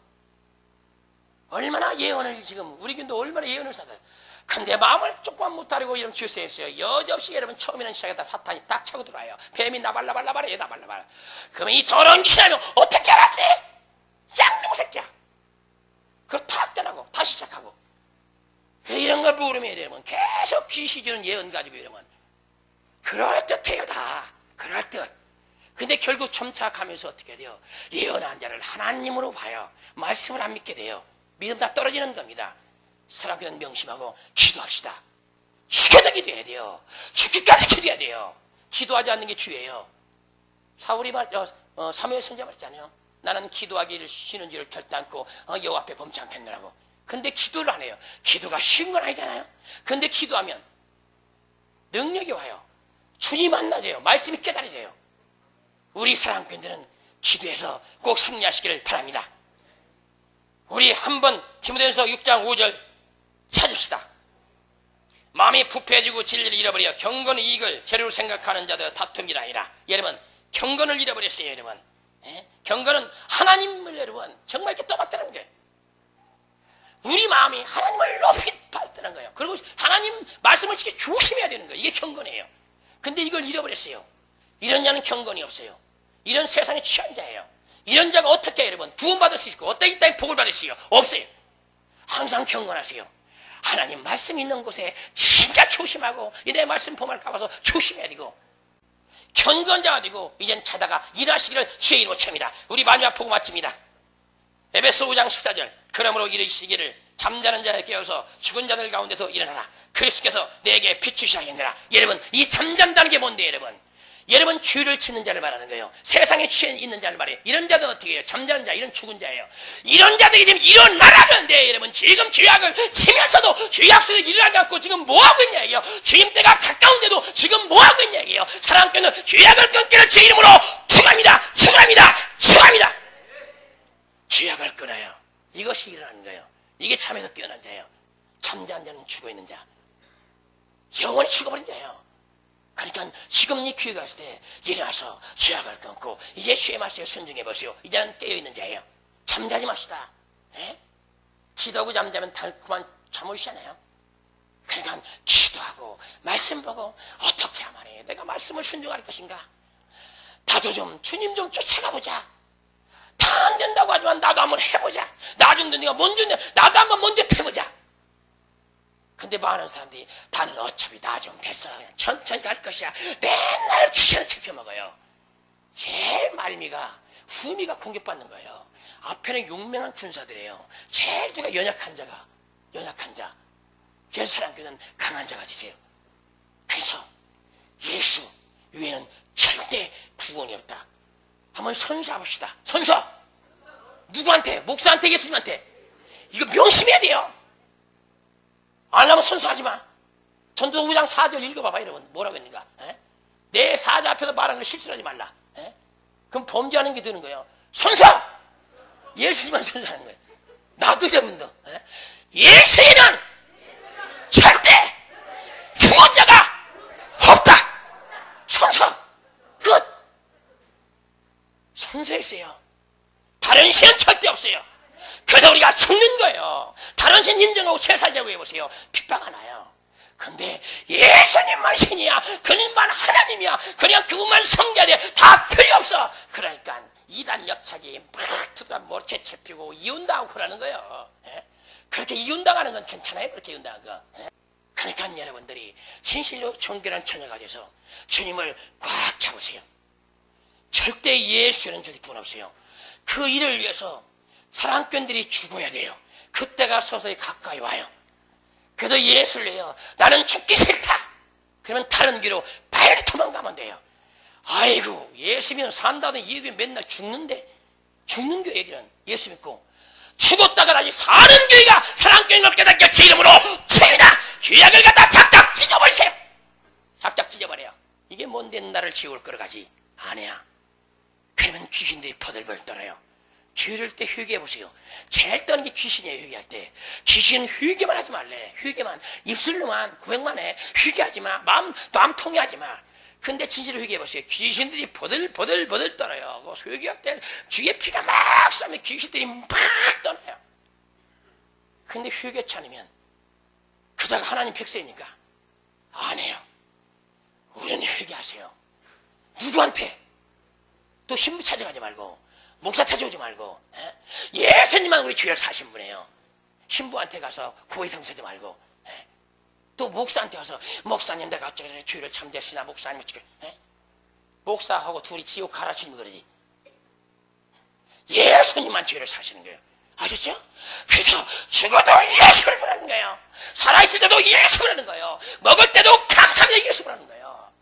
얼마나 예언을 지금 우리 교인도 얼마나 예언을 사들. 근데 마음을 조금만 못하려고 이런 주유성했어요. 여지없이 여러분 처음에는 시작했다 사탄이 딱 차고 들어와요. 뱀이 나발나발나발해 얘 나발나발. 그러면 이 더러운 귀신하면 어떻게 알았지? 짱놈 새끼야. 그걸 탁 떠나고 다시 시작하고 이런 걸 모르면 이러면 계속 귀신 주는 예언 가지고 이러면 그럴듯해요. 다 그럴듯. 근데 결국 점착하면서 어떻게 돼요? 예언한 자를 하나님으로 봐요. 말씀을 안 믿게 돼요. 믿음 다 떨어지는 겁니다. 사랑하는 명심하고 기도합시다. 죽여도 기도해야 돼요. 죽기까지 기도해야 돼요. 기도하지 않는 게 주예요. 사울이 사무엘 선지자 말했잖아요. 나는 기도하기를 쉬는 줄을 결단코 여호와 앞에 범치 않겠느라고. 근데 기도를 안 해요. 기도가 쉬운 건 아니잖아요. 근데 기도하면 능력이 와요. 주님 만나져요. 말씀이 깨달아져요. 우리 사랑꾼들은 기도해서 꼭 승리하시기를 바랍니다. 우리 한번 디모데전서 6장 5절 찾읍시다. 마음이 부패해지고 진리를 잃어버려 경건 이익을 재료로 생각하는 자들 다툼이 아니라. 여러분 경건을 잃어버렸어요. 여러분 경건은 하나님을 여러분 정말 이렇게 떠받드는 거예요. 우리 마음이 하나님을 높이 받드는 거예요. 그리고 하나님 말씀을 지켜 조심해야 되는 거예요. 이게 경건이에요. 근데 이걸 잃어버렸어요. 이런 자는 경건이 없어요. 이런 세상에 취한 자예요. 이런 자가 어떻게 여러분 구원받을 수 있고 어떻게 이 땅에 복을 받을 수 있어요? 없어요. 항상 경건하세요. 하나님 말씀 있는 곳에 진짜 조심하고 내 말씀 범할 까봐서 조심해야 되고 경건자가 되고 이젠 자다가 일하시기를 주의 이름으로 칩니다. 우리 마지막 복음 마칩니다. 에베소 5장 14절 그러므로 이르시기를 잠자는 자에 깨어서 죽은 자들 가운데서 일어나라. 그리스도께서 내게 비추시하겠느라. 여러분 이 잠잔다는 게 뭔데 여러분? 여러분 죄를 짓는 자를 말하는 거예요. 세상에 취해 있는 자를 말해요. 이런 자도 어떻게 해요? 잠자는 자, 이런 죽은 자예요. 이런 자들이 지금 일어나라면 돼. 여러분 지금 죄악을 치면서도 죄악 속에 일어나지 않고 지금 뭐하고 있냐 이게요. 주님 때가 가까운데도 지금 뭐하고 있냐 이게요. 사랑하는 죄악을 끊기를 제 이름으로 축원합니다. 축원합니다. 축원합니다. 죄악을 끊어요. 이것이 일어나는 거예요. 이게 잠에서 깨어난 자예요. 잠자는 자는 죽어있는 자. 영원히 죽어버린 자예요. 그러니까 지금 이 교회 갔을 때 일어나서 죄악을 끊고 이제 주의 말씀에 순종해 보시오. 이제는 깨어있는 자예요. 잠자지 맙시다. 에? 기도하고 잠자면 달콤한 잠 오시잖아요. 그러니까 기도하고 말씀 보고 어떻게 하면 해? 내가 말씀을 순종할 것인가? 나도 좀 주님 좀 쫓아가보자. 다 안 된다고 하지만 나도 한번 해보자. 나중에 네가 먼저 나도 한번 먼저 해보자. 근데 많은 사람들이 나는 어차피 나 좀 됐어. 그냥 천천히 갈 것이야. 맨날 귀신을 잡혀먹어요. 제일 말미가 후미가 공격받는 거예요. 앞에는 용맹한 군사들이에요. 제일 누가 연약한 자가 연약한 자. 그래서 사람들은 강한 자가 되세요. 그래서 예수 외에는 절대 구원이 없다. 한번 선서해봅시다. 선서. 누구한테? 목사한테, 예수님한테. 이거 명심해야 돼요. 안 하면 선서하지 마. 전도서 5장 4절 읽어봐봐. 여러분 뭐라고 했는가? 내 사자 앞에서 말하는 걸 실수하지 말라. 그럼 범죄하는 게 되는 거예요. 선서! 예수님만 선서하는 거예요. 나도 여러분도. 예수에는 절대 구원자가 없다. 선서. 끝. 선서했어요. 다른 신은 절대 없어요. 그래서 우리가 죽는 거예요. 다른 신 인정하고 제살되고 해보세요. 핍박 안 와요. 근데 예수님만 신이야. 그님만 하나님이야. 그냥 그분만 성자야 돼. 다 필요 없어. 그러니까 이단 옆차기 막 두다 모체 채피고 이혼당하고 그러는 거예요. 그렇게 이혼당하는 건 괜찮아요. 그렇게 이혼당한 거. 그러니까 여러분들이 진실로 정결한 처녀가 돼서 주님을 꽉 잡으세요. 절대 예수는 절대 구원 없어요. 그 일을 위해서 사랑꾼들이 죽어야 돼요. 그때가 서서히 가까이 와요. 그래서 예수를 해요. 나는 죽기 싫다. 그러면 다른 길로 빨리 도망가면 돼요. 아이고 예수 믿으면 산다던 이 교회 맨날 죽는데 죽는 교회들은 예수 믿고 죽었다가 다시 사는 교회가 사랑꾼을 깨닫게 제 이름으로 죄이다. 죄악을 갖다 작작 찢어버리세요. 작작 찢어버려요. 이게 뭔데 나를 지옥을 끌어가지? 아니야. 그러면 귀신들이 버들버들 떨어요. 죄를 때 회개해보세요. 제일 떠는 게 귀신이에요. 회개할 때 귀신은 회개만 하지 말래. 회개만 입술로만 고백만 해. 회개하지 마. 마음 통해하지 마. 근데 진실로 회개해보세요. 귀신들이 버들버들 떨어요. 회개할 때 주의 피가 막 쏘면 귀신들이 막 떠나요. 근데 회개치 않으면 그자가 하나님 백성이니까 안 해요. 우리는 회개하세요. 누구한테? 또 신부 찾아가지 말고 목사 찾아오지 말고 예수님만 우리 죄를 사신 분이에요. 신부한테 가서 고해성사지 말고 또 목사한테 가서 목사님 내가 어쩌고 죄를 참 됐으나 목사님 어쩌고 목사하고 둘이 지옥 가라치면 그러지. 예수님만 죄를 사시는 거예요. 아셨죠? 그래서 죽어도 예수를 부르는 거예요. 살아있을 때도 예수 부르는 거예요. 먹을 때도 감사합니다 예수 부르는 거예요.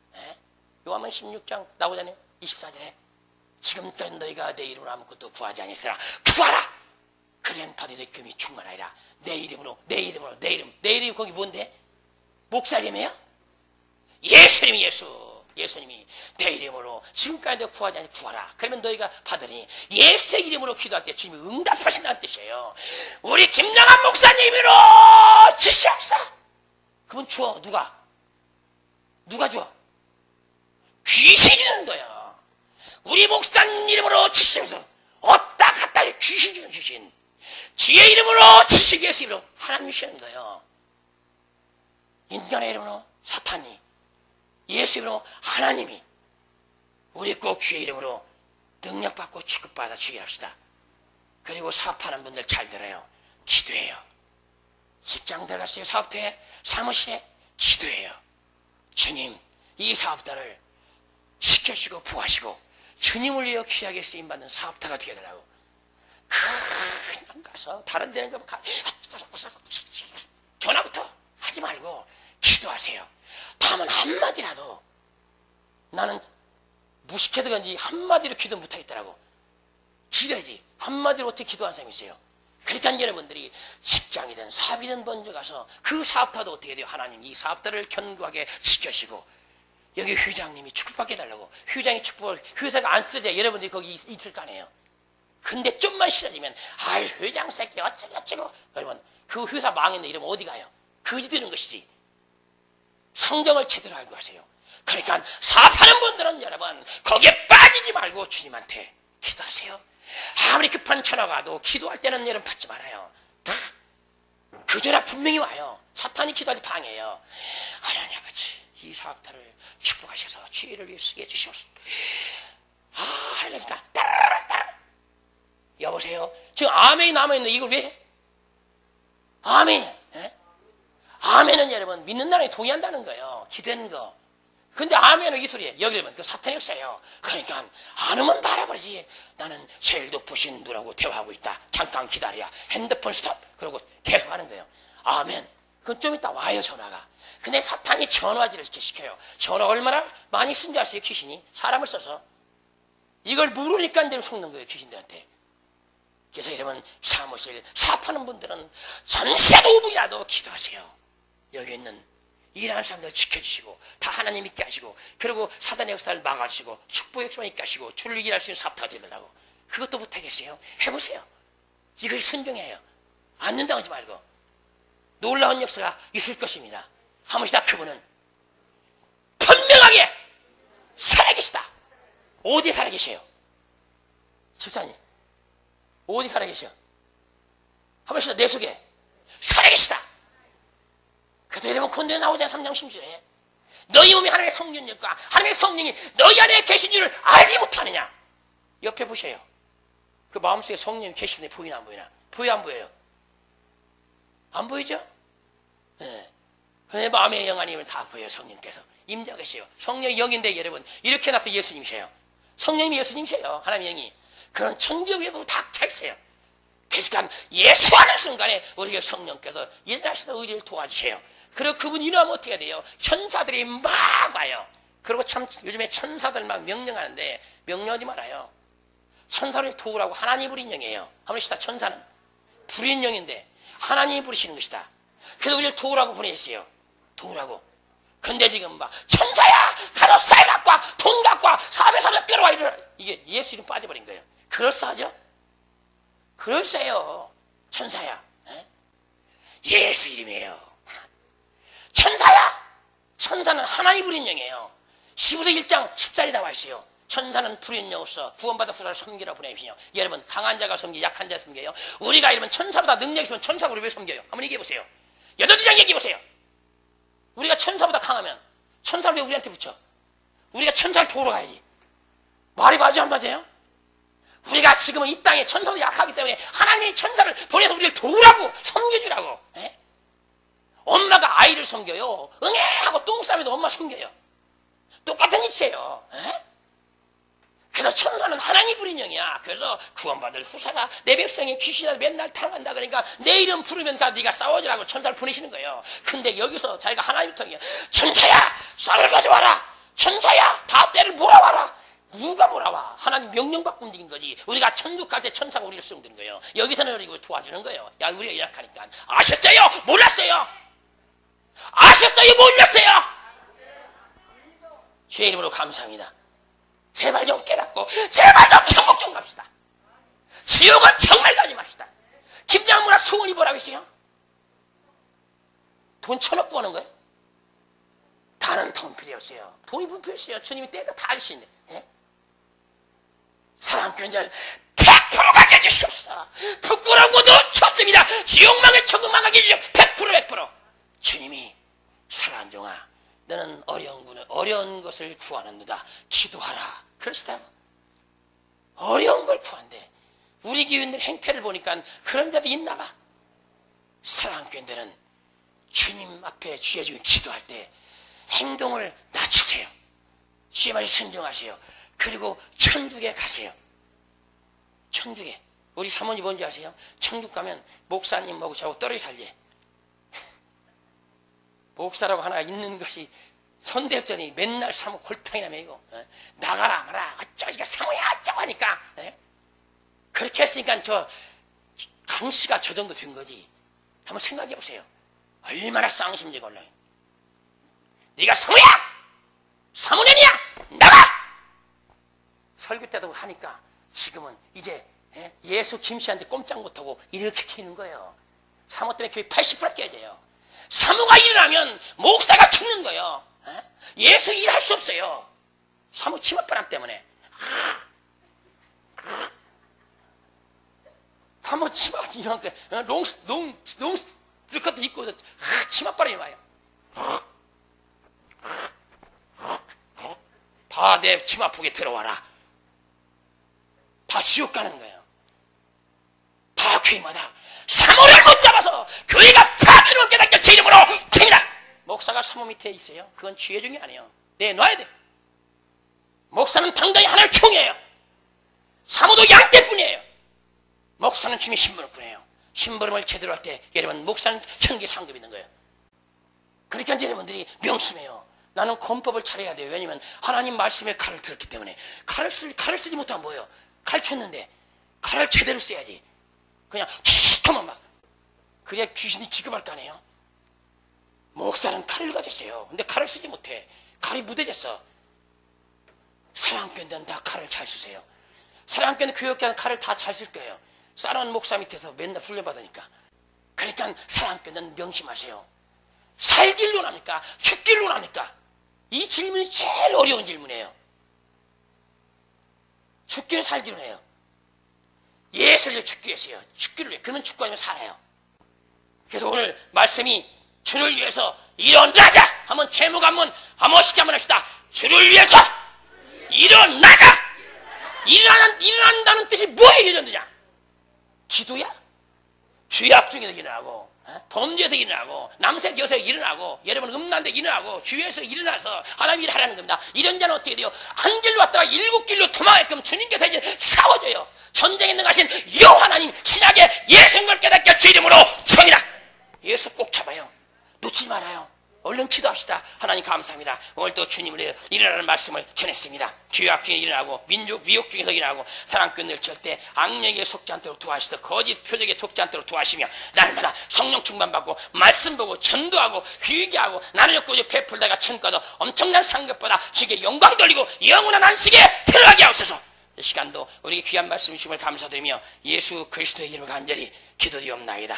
요한복음 16장 나오잖아요. 24절에 지금까지 너희가 내 이름으로 아무것도 구하지 아니하시라. 구하라. 그러면 너희의 금이 충만하리라. 내 이름으로 내 이름이 거기 뭔데? 목사 이름이에요? 예수님이 예수님이 내 이름으로 지금까지 내가 구하지 않니 구하라. 그러면 너희가 받으니 예수의 이름으로 기도할 때 주님이 응답하신다는 뜻이에요. 우리 김영한 목사님 이름으로 주시옵소서. 그분 주어. 누가 주어? 귀신이 주는 거야. 우리 목사님 이름으로 주시옵소서. 어따 갔다 귀신 주는 귀신. 주의 이름으로 주시기 위해서 이름으로 하나님 주시는 거예요. 인간의 이름으로 사탄이, 예수 이름으로 하나님이. 우리 꼭 주의 이름으로 능력받고 취급받아 주게 합시다. 그리고 사업하는 분들 잘 들어요. 기도해요. 직장 들어갔어요. 사업터에, 사무실에 기도해요. 주님 이 사업들을 지켜주시고 부하시고 주님을 위해 귀하게 쓰임받는 사업터가 되게 되라고. 그냥 가서 다른 데는 전화부터 하지 말고 기도하세요. 다음은 한마디라도 나는 무식해도 그런지 한마디로 기도 못하겠더라고. 기도해야지. 한마디로 어떻게 기도하는 사람이 있어요. 그러니까 여러분들이 직장이든 사업이든 먼저 가서 그 사업터도 어떻게 돼요. 하나님 이 사업터를 견고하게 지켜주시고 여기 회장님이 축복받게 해달라고. 회장이 축복을 회사가 안 쓰자 여러분들이 거기 있을 거 아니에요. 근데 좀만 싫어지면 아이 회장 새끼 어쩌고 여러분 그 회사 망했네 이러면 어디 가요? 거지 되는 것이지. 성경을 제대로 알고 하세요. 그러니까 사업하는 분들은 여러분 거기에 빠지지 말고 주님한테 기도하세요. 아무리 급한 전화가 와도 기도할 때는 여러분 받지 말아요. 다 그전에 분명히 와요. 사탄이 기도할 때 방해해요. 하나님 아버지, 이 사업타를 축복하셔서 지혜를 위해 쓰게 해주시옵소서. 하려니까 따라따라. 여보세요? 지금 아멘이 남아있는 이걸 왜 해? 아멘. 예? 아멘은 여러분 믿는 나라에 동의한다는 거예요. 기도하는 거. 근데 아멘은 이 소리에 여기면 그 사탄이 없어요. 그러니까 안 오면 말아버리지. 나는 제일도 부신 분하고 대화하고 있다. 잠깐 기다려. 핸드폰 스톱. 그러고 계속 하는 거예요. 아멘. 그건 좀 이따 와요, 전화가. 근데 사탄이 전화질을 이렇게 시켜요. 전화 얼마나 많이 쓴 줄 아세요, 귀신이? 사람을 써서. 이걸 모르니까 이제 속는 거예요, 귀신들한테. 그래서 여러분 사무실 사업하는 분들은 전세 5분이라도 기도하세요. 여기 있는 일하는 사람들 지켜주시고 다 하나님 믿게 하시고, 그리고 사단의 역사를 막아주시고 축복의 역사만 있게 하시고 주를 일할 수 있는 사업타가 되더라고. 그것도 못하겠어요? 해보세요. 이걸 순종해요. 안 된다고 하지 말고. 놀라운 역사가 있을 것입니다. 하무시다 그분은 분명하게 살아계시다. 어디 살아계세요? 집사님 어디 살아계셔? 하무시다 내 속에 살아계시다. 그래도 여러분 콘도에 나오잖아. 3장 10절에 너희 몸이 하나님의 성령과 하나님의 성령이 너희 안에 계신 줄을 알지 못하느냐. 옆에 보세요. 그 마음속에 성령이 계시는데 보이나 안 보이나? 보여 안 보여요? 안 보이죠? 네. 마음의 영 아니면 다 보여요. 성령께서 임재하고 계세요. 성령이 영인데 여러분 이렇게 나또 예수님이세요. 성령님이 예수님이세요. 하나님의 영이. 그런 천지의 외부 다 차있어요. 그러니까 예수하는 순간에 우리가 성령께서 일어나시다 의리를 도와주세요. 그리고 그분이 일어나면 어떻게 돼요? 천사들이 막 와요. 그리고 참 요즘에 천사들 막 명령하는데 명령하지 말아요. 천사를 도우라고 하나님이 부린 영이에요. 한번 시다. 천사는 부린 영인데 하나님이 부르시는 것이다. 그래서 우리를 도우라고 보내셨어요. 도우라고. 근데 지금 막 천사야 가서 쌀 갖고 와, 돈 갖고 와, 400 끌어와. 이게 예수 이름 빠져버린 거예요. 그럴싸하죠? 그럴싸해요. 천사야. 에? 예수 이름이에요. 천사야. 천사는 하나님 부린 영이에요. 시부서 1장 14절에 나와 있어요. 천사는 부린 영으로서 구원받아 후라를 섬기라 보내시며. 여러분 강한 자가 섬기 약한 자가 섬겨요. 우리가 이러면 천사보다 능력이 있으면 천사가 우리 왜 섬겨요? 한번 얘기해 보세요. 8장 얘기해 보세요. 우리가 천사보다 강하면 천사를 왜 우리한테 붙여? 우리가 천사를 도우러 가야지. 말이 맞아 안 맞아요? 우리가 지금은 이 땅에 천사도 약하기 때문에 하나님이 천사를 보내서 우리를 도우라고 섬겨주라고. 에? 엄마가 아이를 섬겨요. 응애 하고 똥 싸면도 엄마 섬겨요. 똑같은 이치예요. 에? 그래서 천사는 하나님 부린 영이야. 그래서 구원받을 후사가 내 백성이 귀신을 맨날 당한다. 그러니까 내 이름 부르면 다 네가 싸워주라고 천사를 보내시는 거예요. 근데 여기서 자기가 하나님 통해 천사야 쌀을 가져와라. 천사야 다 때를 몰아와라. 누가 몰아와? 하나님 명령받고 움직인 거지. 우리가 천국 갈 때 천사가 우리를 수용되는 거예요. 여기서는 우리를 도와주는 거예요. 야 우리가 약하니까. 아셨어요? 몰랐어요? 아셨어요? 몰랐어요? 주의 이름으로 감사합니다. 제발 좀 깨닫고 제발 좀 천국 좀 갑시다. 지옥은 정말 가지 맙시다. 김장무라 소원이 뭐라고 했어요? 돈 1,000억 구하는 거예요? 다른 돈 필요 없어요. 돈이 무슨 필요 없어요. 주님이 때가 다 주시는데. 예? 사랑꾼들 100% 가게 해주시옵소서. 부끄러운 것도 좋습니다. 지옥망을 천국 망하게 해주시옵소서. 100% 주님이 사랑하는 종아 너는 어려운 것을 구하는도다. 기도하라. 그러시다고. 어려운 걸 구한대. 우리 교인들 행태를 보니까 그런 자도 있나 봐. 사랑하는 교인들은 주님 앞에 주의 중에 기도할 때 행동을 낮추세요. 주의 말에 순종하세요. 그리고 천국에 가세요. 천국에. 우리 사모님 뭔지 아세요? 천국 가면 목사님하고 저하고 떨어져 살지. 목사라고 하나 있는 것이 선대였더니 맨날 사모 골탕이나 먹이고 나가라 마라 어쩌니까 사모야 어쩌고 하니까 그렇게 했으니까 저 강씨가 저 정도 된 거지. 한번 생각해 보세요. 얼마나 쌍심지가 올라요. 네가 사모야 사모년이야 나가. 설교 때도 하니까 지금은 이제 예수 김씨한테 꼼짝 못하고 이렇게 키는 거예요. 사모 때문에 교회 80% 깨져요. 사모가 일어나면 목사가 죽는 거예요. 예수 일할 수 없어요. 사모 치맛바람 때문에. 사모 치맛 이런 거 롱 그것도 입고 치맛바람이 와요. 다 내 치마폭에 들어와라. 다 지옥 가는 거예요. 다 교회마다 사모를 못 잡아서 교회가 파괴를 깨닫게 제 이름으로 칩니다. 목사가 사모 밑에 있어요. 그건 지혜 중에 아니에요. 내놔야 돼. 목사는 당당히 하나를 총이에요. 사모도 양떼뿐이에요. 목사는 주님의 심부름꾼이에요. 심부름을 제대로 할 때 여러분 목사는 천기 상급이 있는 거예요. 그러니까 여러분들이 명심해요. 나는 권법을 잘해야 돼요. 왜냐면 하나님 말씀에 칼을 들었기 때문에. 칼을 쓰지 못하면 뭐예요? 칼 쳤는데 칼을 제대로 써야지. 그냥 칙하면 막 그래야 귀신이 기급할 거 아니에요. 목사는 칼을 가졌어요. 근데 칼을 쓰지 못해. 칼이 무뎌졌어. 사랑교회는 다 칼을 잘 쓰세요. 사랑교회는 교육교회는 칼을 다 잘 쓸 거예요. 싸놓은 목사 밑에서 맨날 훈련받으니까. 그러니까 사랑교회는 명심하세요. 살길로 납니까? 죽길로 납니까? 이 질문이 제일 어려운 질문이에요. 죽기는 살기로 해요. 예수를 죽기 위해서요. 죽기를 위해. 그러면 죽고 아니면 살아요. 그래서 오늘 말씀이 주를 위해서 일어나자 하면 제목 한번 쉽게 한번 합시다. 주를 위해서 일어나자. 일어난다는 뜻이 뭐에 일어나느냐? 기도야? 죄악 중에서 일어나고, 범죄에서 일어나고, 남색 여성에서 일어나고, 여러분 음란데 일어나고, 주위에서 일어나서 하나님 일을 하라는 겁니다. 이런 자는 어떻게 돼요? 한 길로 왔다가 7길로 도망하게끔 주님께 대신 싸워줘요. 전쟁에 능하신 여호와 하나님 신약의 예수님을 깨닫게 주 이름으로 청이라. 예수 꼭 잡아요. 놓지 말아요. 얼른 기도합시다. 하나님 감사합니다. 오늘도 주님을 위해 일어나는 말씀을 전했습니다. 죄악 중에 일어나고 미혹 중에서 일어나고 사랑꾼을 칠 때 악령에 속지 않도록 도와주시고 거짓 표적에 속지 않도록 도와주시며 날마다 성령 충만받고 말씀 보고 전도하고 회개하고 나누어 꾸려 베풀다가 천과도 엄청난 상급보다 주께 영광 돌리고 영원한 안식에 들어가게 하옵소서. 이 시간도 우리 귀한 말씀 주심을 감사드리며 예수 그리스도의 이름으로 간절히 기도드리옵나이다.